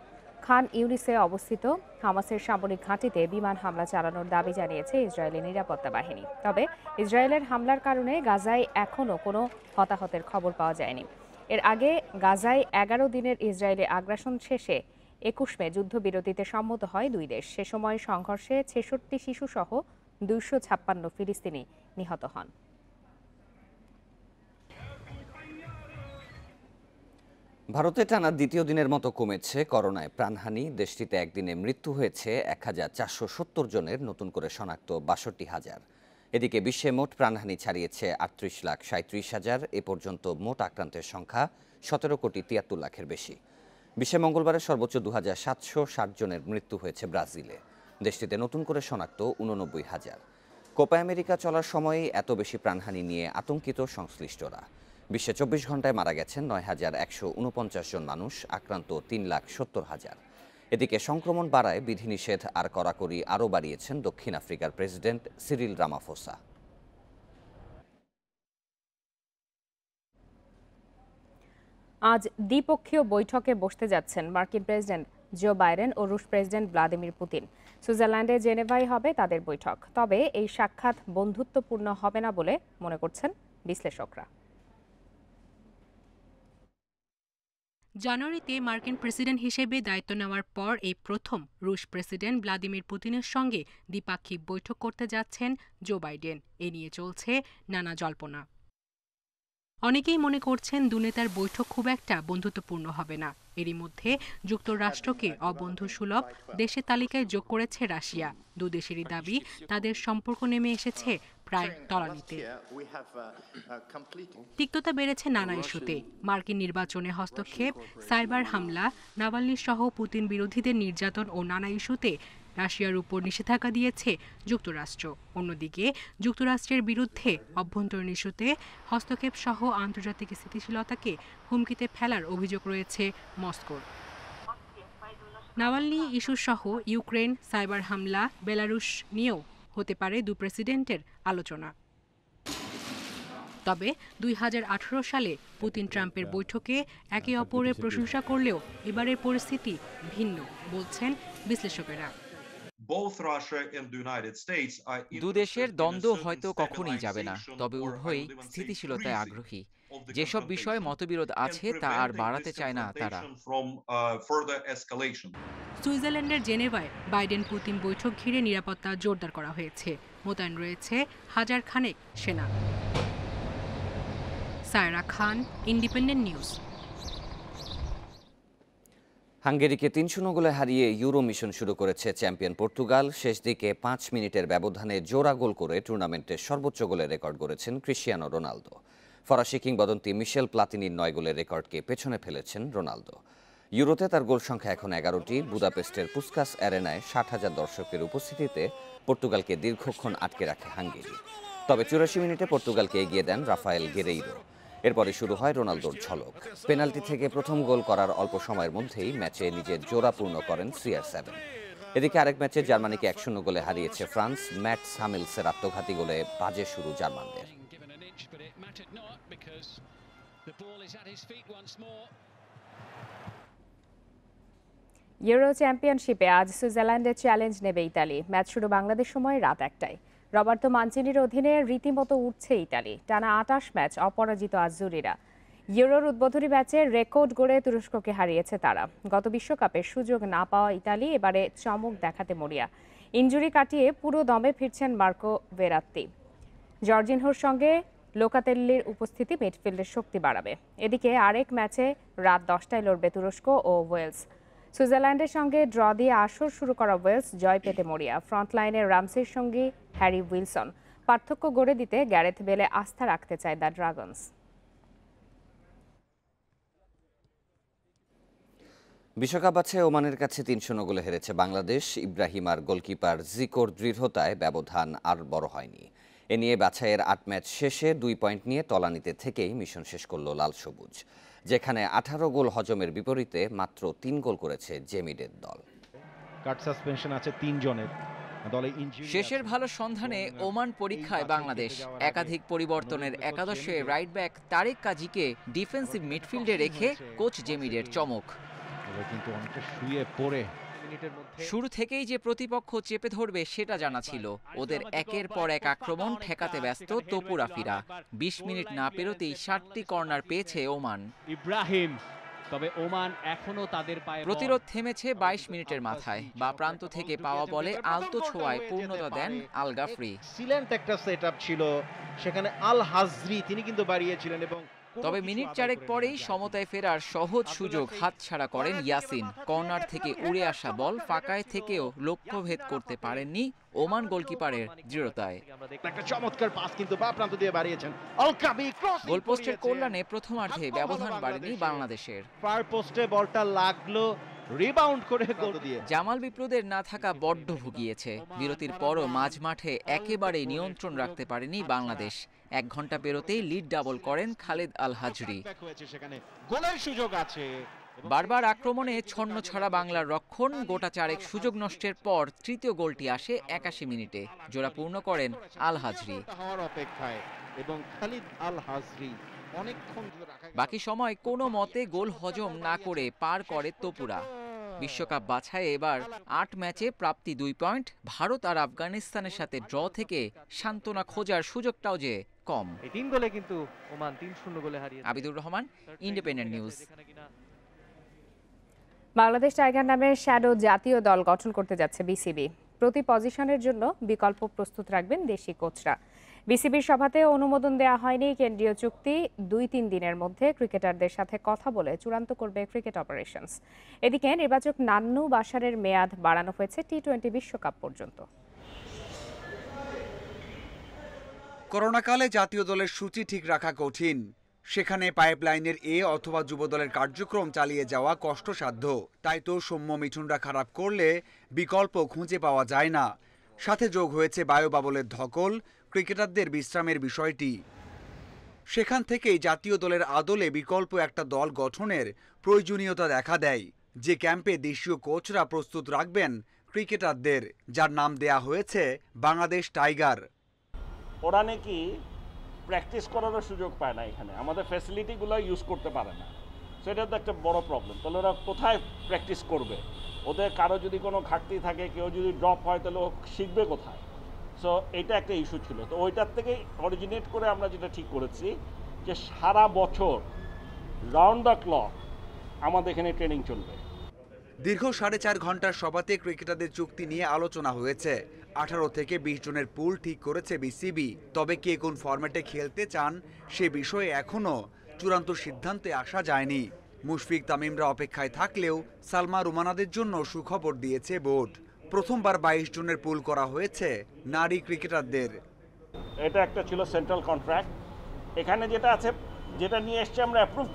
S1: খান ইউনিসে অবস্থিত হামাসের সামরিক ঘাঁটিতে বিমান হামলা চালানোর দাবি জানিয়েছে ইসরায়েলি নিরাপত্তা বাহিনী। তবে ইসরায়েলের হামলার কারণে গাজায় এখনও কোনো হতাহতের খবর পাওয়া যায়নি। এর আগে গাজায় 11 দিনের ইসরায়েলি আগ্রাসন শেষে 21 মে যুদ্ধবিরতিতে সম্মত হয় দুই দেশ। সে সময় সংঘর্ষে 66 শিশুসহ 256 ফিলিস্তিনি নিহত হন।
S2: ভারতে টানা দ্বিতীয় দিনের মতো কমেছে করোনায় প্রাণহানি। দেশটিতে একদিনে মৃত্যু হয়েছে 1470 জনের, নতুন করে শনাক্ত 62,000। এদিকে বিশ্বে মোট প্রাণহানি ছাড়িয়েছে 38,37,000। এ পর্যন্ত মোট আক্রান্তের সংখ্যা 17,73,00,000-এর বেশি। বিশ্বে মঙ্গলবারের সর্বোচ্চ 2,760 জনের মৃত্যু হয়েছে ব্রাজিলে। দেশটিতে নতুন করে শনাক্ত 89,000। কোপা আমেরিকা চলার সময়ই এত বেশি প্রাণহানি নিয়ে আতঙ্কিত সংশ্লিষ্টরা। বিশ্বে 24 ঘন্টায় মারা গেছেন 9,149 জন মানুষ, আক্রান্ত 3,70,000। এদিকে সংক্রমণ বাড়ায় বিধিনিষেধ আর কড়াকড়ি আরও বাড়িয়েছেন দক্ষিণ আফ্রিকার প্রেসিডেন্ট সিরিল রামাফোসা।
S1: আজ দ্বিপক্ষীয় বৈঠকে বসতে যাচ্ছেন মার্কিন প্রেসিডেন্ট জো বাইডেন ও রুশ প্রেসিডেন্ট ভ্লাদিমির পুতিন। সুইজারল্যান্ডে জেনেভায় হবে তাদের বৈঠক। তবে এই সাক্ষাৎ বন্ধুত্বপূর্ণ হবে না বলে মনে করছেন বিশ্লেষকরা।
S11: জানুয়ারিতে মার্কিন প্রেসিডেন্ট হিসেবে দায়িত্ব নেওয়ার পর এই প্রথম রুশ প্রেসিডেন্ট ভ্লাদিমির পুতিনের সঙ্গে দ্বিপাক্ষিক বৈঠক করতে যাচ্ছেন জো বাইডেন। এ নিয়ে চলছে নানা জল্পনা। অনেকেই মনে করছেন দুনেতার বৈঠক খুব একটা বন্ধুত্বপূর্ণ হবে না। এরই মধ্যে যুক্তরাষ্ট্রকে অবন্ধুসুলভ দেশের তালিকায় যোগ করেছে রাশিয়া। দুদেশেরই দাবি, তাদের সম্পর্ক নেমে এসেছে প্রায় তলানিতে। তিক্ততা বেড়েছে নানা ইস্যুতে। মার্কিন নির্বাচনে হস্তক্ষেপ, সাইবার হামলা, নাভালনি সহ পুতিন বিরোধীদের নির্যাতন ও নানা ইস্যুতে রাশিয়ার উপর নিষেধাজ্ঞা দিয়েছে যুক্তরাষ্ট্র। অন্যদিকে যুক্তরাষ্ট্রের বিরুদ্ধে অভ্যন্তরীণ ইস্যুতে হস্তক্ষেপ সহ আন্তর্জাতিক স্থিতিশীলতাকে হুমকিতে ফেলার অভিযোগ রয়েছে মস্কোর। নাভালনি ইস্যু সহ ইউক্রেন, সাইবার হামলা, বেলারুশ নিয়েও হতে পারে দুই প্রেসিডেন্টের আলোচনা। তবে 2018 সালে পুতিন ট্রাম্পের বৈঠকে একে অপরের প্রশংসা করলেও এবারের পরিস্থিতি ভিন্ন বলছেন বিশ্লেষকেরা।
S3: দুদেশের দ্বন্দ্ব হয়তো কখনোই যাবে না, তবে উভয়ই স্থিতিশীলতায় আগ্রহী। যেসব বিষয়ে মতবিরোধ আছে তা আর বাড়াতে চায় না তারা।
S11: সুইজারল্যান্ডের জেনেভায় বাইডেন পুতিন বৈঠক ঘিরে নিরাপত্তা জোরদার করা হয়েছে। মোতায়েন রয়েছে হাজার খানেক সেনা। সায়রা খান, ইন্ডিপেন্ডেন্ট নিউজ।
S2: হাঙ্গেরিকে 3-0 গোলে হারিয়ে ইউরো মিশন শুরু করেছে চ্যাম্পিয়ন পর্তুগাল। শেষ দিকে 5 মিনিটের ব্যবধানে জোড়া গোল করে টুর্নামেন্টের সর্বোচ্চ গোলের রেকর্ড গড়েছেন ক্রিশ্চিয়ানো রোনালদো। ফরাসি কিংবদন্তি মিশেল প্লাতিনির 9 গোলের রেকর্ডকে পেছনে ফেলেছেন রোনালদো। ইউরোতে তার গোল সংখ্যা এখন 11টি। বুদাপেস্টের পুস্কাস অ্যারেনায় 60,000 দর্শকের উপস্থিতিতে পর্তুগালকে দীর্ঘক্ষণ আটকে রাখে হাঙ্গেরি। তবে 84 মিনিটে পর্তুগালকে এগিয়ে দেন রাফায়েল গেরেইরো। এরপরে শুরু হয় রোনালদোর ঝলক। পেনাল্টি থেকে প্রথম গোল করার অল্প সময়ের মধ্যেই ম্যাচে নিজের জোড়া পূর্ণ করেন CR7। এদিকে আরেক ম্যাচে জার্মানিকে 1-0 গোলে হারিয়েছে ফ্রান্স। ম্যাটস হামেলসের আত্মঘাতী গোলে বাজে শুরু জার্মানদের।
S1: ইউরো চ্যাম্পিয়নশিপে আজ সুইজারল্যান্ডের চ্যালেঞ্জ নেবে ইতালি। ম্যাচ শুরু বাংলাদেশ সময় রাত 1টায়। রবার্তো মানচিনির অধীনে রীতিমতো উঠছে ইতালি। টানা 28 ম্যাচ অপরাজিত আজুরিরা। ইউরোর উদ্বোধনী ম্যাচে রেকর্ড গড়ে তুরস্ককে হারিয়েছে তারা। গত বিশ্বকাপে সুযোগ না পাওয়া ইতালি এবারে চমক দেখাতে মরিয়া। ইনজুরি কাটিয়ে পুরো দমে ফিরছেন মার্কো ভেরাত্তি। জর্জিনহোর সঙ্গে লোকাতেল্লির উপস্থিতি মিডফিল্ডের শক্তি বাড়াবে। এদিকে আরেক ম্যাচে রাত 10টায় লড়বে তুরস্ক ও ওয়েলস। সুইজারল্যান্ডের সঙ্গে ড্র দিয়ে আসর শুরু করা ওয়েলস জয় পেতে মরিয়া। ফ্রন্টলাইনের রামসির সঙ্গী হ্যারি উইলসন। পার্থক্য গড়ে দিতে গ্যারেথ বেলে আস্থা রাখতে চায় দ্য ড্রাগনস।
S2: বিশ্বকাপ আছে ওমানের কাছে 3-0 গোলে হেরেছে বাংলাদেশ। ইব্রাহিমার গোলকিপার জিকোর দৃঢ়তায় ব্যবধান আর বড় হয়নি। এ নিয়ে বাছাইয়ের 8 ম্যাচ শেষে 2 পয়েন্ট নিয়ে তলানিতে থেকেই মিশন শেষ করল লাল সবুজ, যেখানে 18 গোল হজমের বিপরীতে মাত্র 3 গোল করেছে জেমিডের দল।
S6: কাট সাসপেনশন আছে 3 জনের।
S3: শেষের ভালো সন্ধানে ওমান পরীক্ষায় বাংলাদেশ। একাধিক পরিবর্তনের একাদশে রাইট ব্যাক তারেক কাজীকে ডিফেন্সিভ মিডফিল্ডে রেখে কোচ জেমিডের চমক।
S6: কিন্তু অনেকটা শুয়ে পড়ে
S3: শুরু থেকেই যে প্রতিপক্ষ চেপে ধরবে সেটা জানা ছিল। ওদের একের পর এক আক্রমণ ঠেকাতে ব্যস্ত তপুরাফিরা। 20 মিনিট না পেরোতেই 7টি কর্নার পেয়েছে ওমান।
S6: ইব্রাহিম, তবে ওমান এখনো তাদের পায়ে
S3: প্রতিরোধ থেমেছে 22 মিনিটের মাথায়। বা প্রান্ত থেকে পাওয়া বলে আলতো ছোঁয়ায় পূর্ণতা দেন আল গাফরি।
S6: সিলেন্ট একটা সেটআপ ছিল, সেখানে আল হাজরি তিনি কিন্তু বাড়িয়েছিলেন এবং
S3: তবে মিনিট 4 পরেই সমতায় ফেরার সহজ সুযোগ হাতছাড়া করেন ইয়াসিন। কর্নার থেকে উড়ে আসা বল ফাঁকায় থেকেও লক্ষ্যভেদ করতে পারেননি ওমান গোলকিপারের দৃঢ়তায়।
S6: একটা চমৎকার পাস কিন্তু বা প্রান্ত দিয়ে বাড়িয়েছেন অলকাবি।
S3: গোলপোস্টের কল্যাণে প্রথমার্ধে ব্যবধান বাড়েনি বাংলাদেশের।
S6: ফার পোস্টে বলটা লাগলো, রিবাউন্ড করে গোল দিয়ে
S3: জামাল বিপ্লবের না থাকা বড্ড ভুগিয়েছে। বিরতির পরও মাঝ মাঠে একেবারে নিয়ন্ত্রণ রাখতে পারেনি বাংলাদেশ। 1 ঘন্টা পেরোতেই লিড ডাবল করেন খালেদ আল হাজরি।
S6: গোলের সুযোগ আছে।
S3: বারবার আক্রমণে ছন্ন ছড়া বাংলার রক্ষণ। গোটা 4 সুযোগ নষ্টের পর তৃতীয় গোলটি আসে 81 মিনিটে। জোড়া পূর্ণ করেন আল হাজরি।
S6: এবং খালিদ আল হাজরি
S3: বাকি সময় কোনো মতে গোল হজম না করে পার করে তপুরা। বিশ্বকাপ বাছাইয়ে এবার 8 ম্যাচে প্রাপ্তি 2 পয়েন্ট। ভারত আর আফগানিস্তানের সাথে ড্র থেকে সান্ত্বনা খোঁজার সুযোগটাও যে কম।
S6: 3 গোলে কিন্তু ওমান 3-0 গোলে হারিয়েছে।
S3: Abidur Rahman, independent news.
S1: Bangladesh tiger নামে শ্যাডো জাতীয় দল গঠন করতে যাচ্ছে বিসিবি। প্রতি পজিশনের জন্য বিকল্প প্রস্তুত রাখবেন দেশি কোচরা। বিসিবির সভাতে অনুমোদন দেওয়া হয়নি কেন্দ্রীয় চুক্তি। 2-3 দিনের মধ্যে ক্রিকেটারদের সাথে কথা বলে চূড়ান্ত করবে ক্রিকেট অপারেশনস। এদিকে নির্বাচক নান্নু বাশারের মেয়াদ বাড়ানো হয়েছে টি-20 বিশ্বকাপ পর্যন্ত।
S12: করোনাকালে জাতীয় দলের সূচি ঠিক রাখা কঠিন।
S10: সেখানে পাইপলাইনের অথবা যুবদলের কার্যক্রম চালিয়ে যাওয়া কষ্টসাধ্য। তাই তো সৌম্য মিঠুনরা খারাপ করলে বিকল্প খুঁজে পাওয়া যায় না। সাথে যোগ হয়েছে বায়ু বাবলের ধকল, ক্রিকেটারদের বিশ্রামের বিষয়টি। সেখান থেকেই জাতীয় দলের আদলে বিকল্প একটা দল গঠনের প্রয়োজনীয়তা দেখা দেয়, যে ক্যাম্পে দেশীয় কোচরা প্রস্তুত রাখবেন ক্রিকেটারদের, যার নাম দেয়া হয়েছে বাংলাদেশ টাইগার।
S12: ওরা নাকি প্র্যাকটিস করারও সুযোগ পায় না, এখানে আমাদের ফ্যাসিলিটিগুলো ইউজ করতে পারে না। সেটা তো একটা বড় প্রবলেম। তাহলে ওরা কোথায় প্র্যাকটিস করবে? ওদের কারো যদি কোনো ঘাটতি থাকে, কেউ যদি ড্রপ হয়, তাহলে ও শিখবে কোথায়? সো এটা একটা ইস্যু ছিল। তো ওইটার থেকে অরিজিনেট করে আমরা যেটা ঠিক করেছি যে সারা বছর রাউন্ড দ্য ক্লক আমাদের এখানে ট্রেনিং চলবে।
S10: দীর্ঘ 4.5 ঘন্টার সভাতে ক্রিকেটারদের চুক্তি নিয়ে আলোচনা হয়েছে। 18 থেকে 20 জনের পুল ঠিক করেছে বিসিবি। তবে কে কোন ফরম্যাটে খেলতে চান সে বিষয়ে এখনো চূড়ান্ত সিদ্ধান্তে আসা যায়নি। মুশফিক তামিমরা অপেক্ষায় থাকলেও সালমা রুমানাদের জন্য সুখবর দিয়েছে বোর্ড। প্রথমবার 22 জনের পুল করা হয়েছে নারী ক্রিকেটারদের।
S12: এটা একটা ছিল সেন্ট্রাল কন্ট্রাক্ট। এখানে যেটা আছে, যেটা নিয়ে এসছে আমরা অ্যাপ্রুভ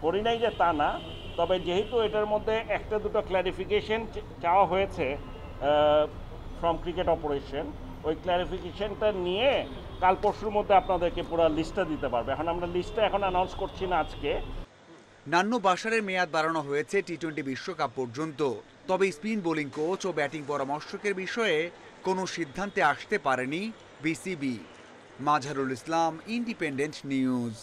S12: করি নাই যে তা না। তবে যেহেতু এটার মধ্যে একটা দুটো ক্ল্যারিফিকেশন চাওয়া হয়েছে ফ্রম ক্রিকেট অপারেশন, ওই ক্ল্যারিফিকেশনটা নিয়ে কাল পরশুর মধ্যে আপনাদেরকে পুরো লিস্টটা দিতে পারবে। এখন আমরা লিস্টটা এখন অ্যানাউন্স করছি না আজকে।
S10: নান্নু বাশারের মেয়াদ বাড়ানো হয়েছে টি-20 বিশ্বকাপ পর্যন্ত। তবে স্পিন বোলিং কোচ ও ব্যাটিং পরামর্শকের বিষয়ে কোনো সিদ্ধান্তে আসতে পারেনি BCB. Mazharul Islam, Independent News.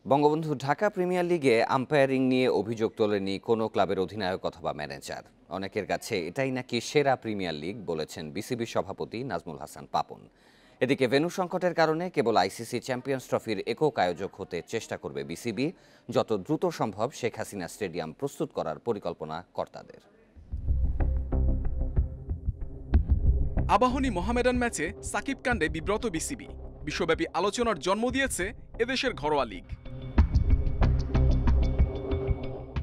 S2: Bangabandhu Dhaka Premier লিগে আম্পায়ারিং নিয়ে অভিযোগ তোলেনি কোনো ক্লাবের অধিনায়ক অথবা ম্যানেজার। অনেকের কাছে এটাই নাকি সেরা প্রিমিয়ার লিগ বলেছেন বিসিবি সভাপতি নাজমুল হাসান পাপন। এদিকে ভেন্যু সংকটের কারণে কেবল আইসিসি চ্যাম্পিয়ন্স ট্রফির একক আয়োজক হতে চেষ্টা করবে বিসিবি। যত দ্রুত সম্ভব শেখ হাসিনা স্টেডিয়াম প্রস্তুত করার পরিকল্পনা কর্তাদের।
S13: আবাহনী মোহামেডান ম্যাচে সাকিব কাণ্ডে বিব্রত বিসিবি। বিশ্বব্যাপী আলোচনার জন্ম দিয়েছে এদেশের ঘরোয়া লিগ।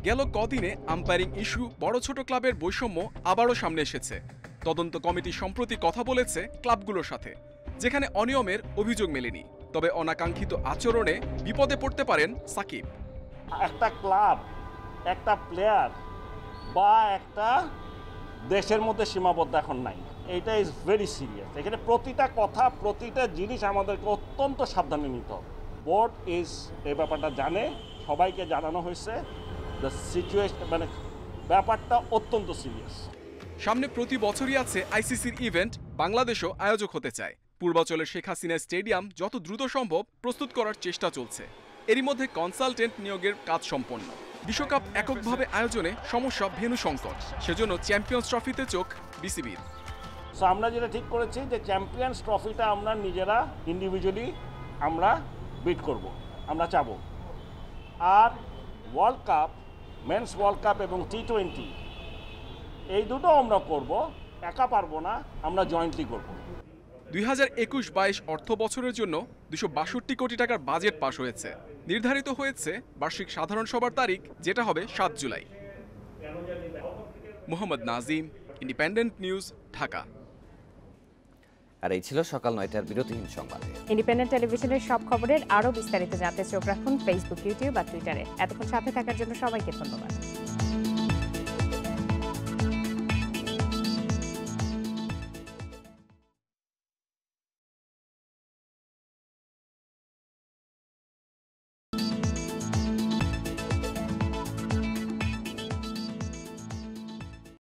S13: গেল কদিনে আম্পায়ারিং ইস্যু, বড় ছোট ক্লাবের বৈষম্য আবারও সামনে এসেছে। তদন্ত কমিটি সম্প্রতি কথা বলেছে ক্লাবগুলোর সাথে, যেখানে অনিয়মের অভিযোগ মেলেনি। তবে অনাকাঙ্ক্ষিত আচরণে বিপদে পড়তে পারেন সাকিব।
S12: একটা ক্লাব, একটা প্লেয়ার বা একটা দেশের মধ্যে সীমাবদ্ধ এখন নাই। এটা ইজ ভেরি সিরিয়াস। এখানে প্রতিটা কথা, প্রতিটা জিনিস আমাদেরকে অত্যন্ত সাবধানে নিতে হবে। বোর্ড ইজ এই ব্যাপারটা জানে, সবাইকে জানানো হয়েছে। দ্য সিচুয়েশন মানে ব্যাপারটা অত্যন্ত সিরিয়াস।
S13: সামনে প্রতি বছরই আছে আইসিসির ইভেন্ট। বাংলাদেশও আয়োজক হতে চায়। পূর্বাঞ্চলের শেখ হাসিনা স্টেডিয়াম যত দ্রুত সম্ভব প্রস্তুত করার চেষ্টা চলছে। এরই মধ্যে কনসালটেন্ট নিয়োগের কাজ সম্পন্ন। বিশ্বকাপ এককভাবে আয়োজনে সমস্যা ভেন্যু সংকট, সেজন্য চ্যাম্পিয়ন্স ট্রফিতে চোখ বিসিবির।
S12: সো আমরা যেটা ঠিক করেছি যে চ্যাম্পিয়ন্স ট্রফিটা আমরা নিজেরা ইন্ডিভিজুয়ালি আমরা বিট করব, আমরা চাবো। আর World Cup, men's World Cup এবং টি-20 এই দুটো আমরা করব, একা পারবো না, আমরা জয়েন্টলি করব।
S13: 2021-22 অর্থ বছরের জন্য 262 কোটি টাকার বাজেট পাশ হয়েছে। নির্ধারিত হয়েছে বার্ষিক সাধারণ সভার তারিখ, যেটা হবে 7 July. Mohammad Nazim, Independent news, Dhaka.
S2: আর এই ছিল সকাল 9টার বিরতিহীন সংবাদ।
S1: ইন্ডিপেন্ডেন্ট টেলিভিশনের সব খবরের আরও বিস্তারিত জানতে চোখ রাখুন ফেসবুক, ইউটিউব আর টুইটারে। এতক্ষণ সাথে থাকার জন্য সবাইকে ধন্যবাদ।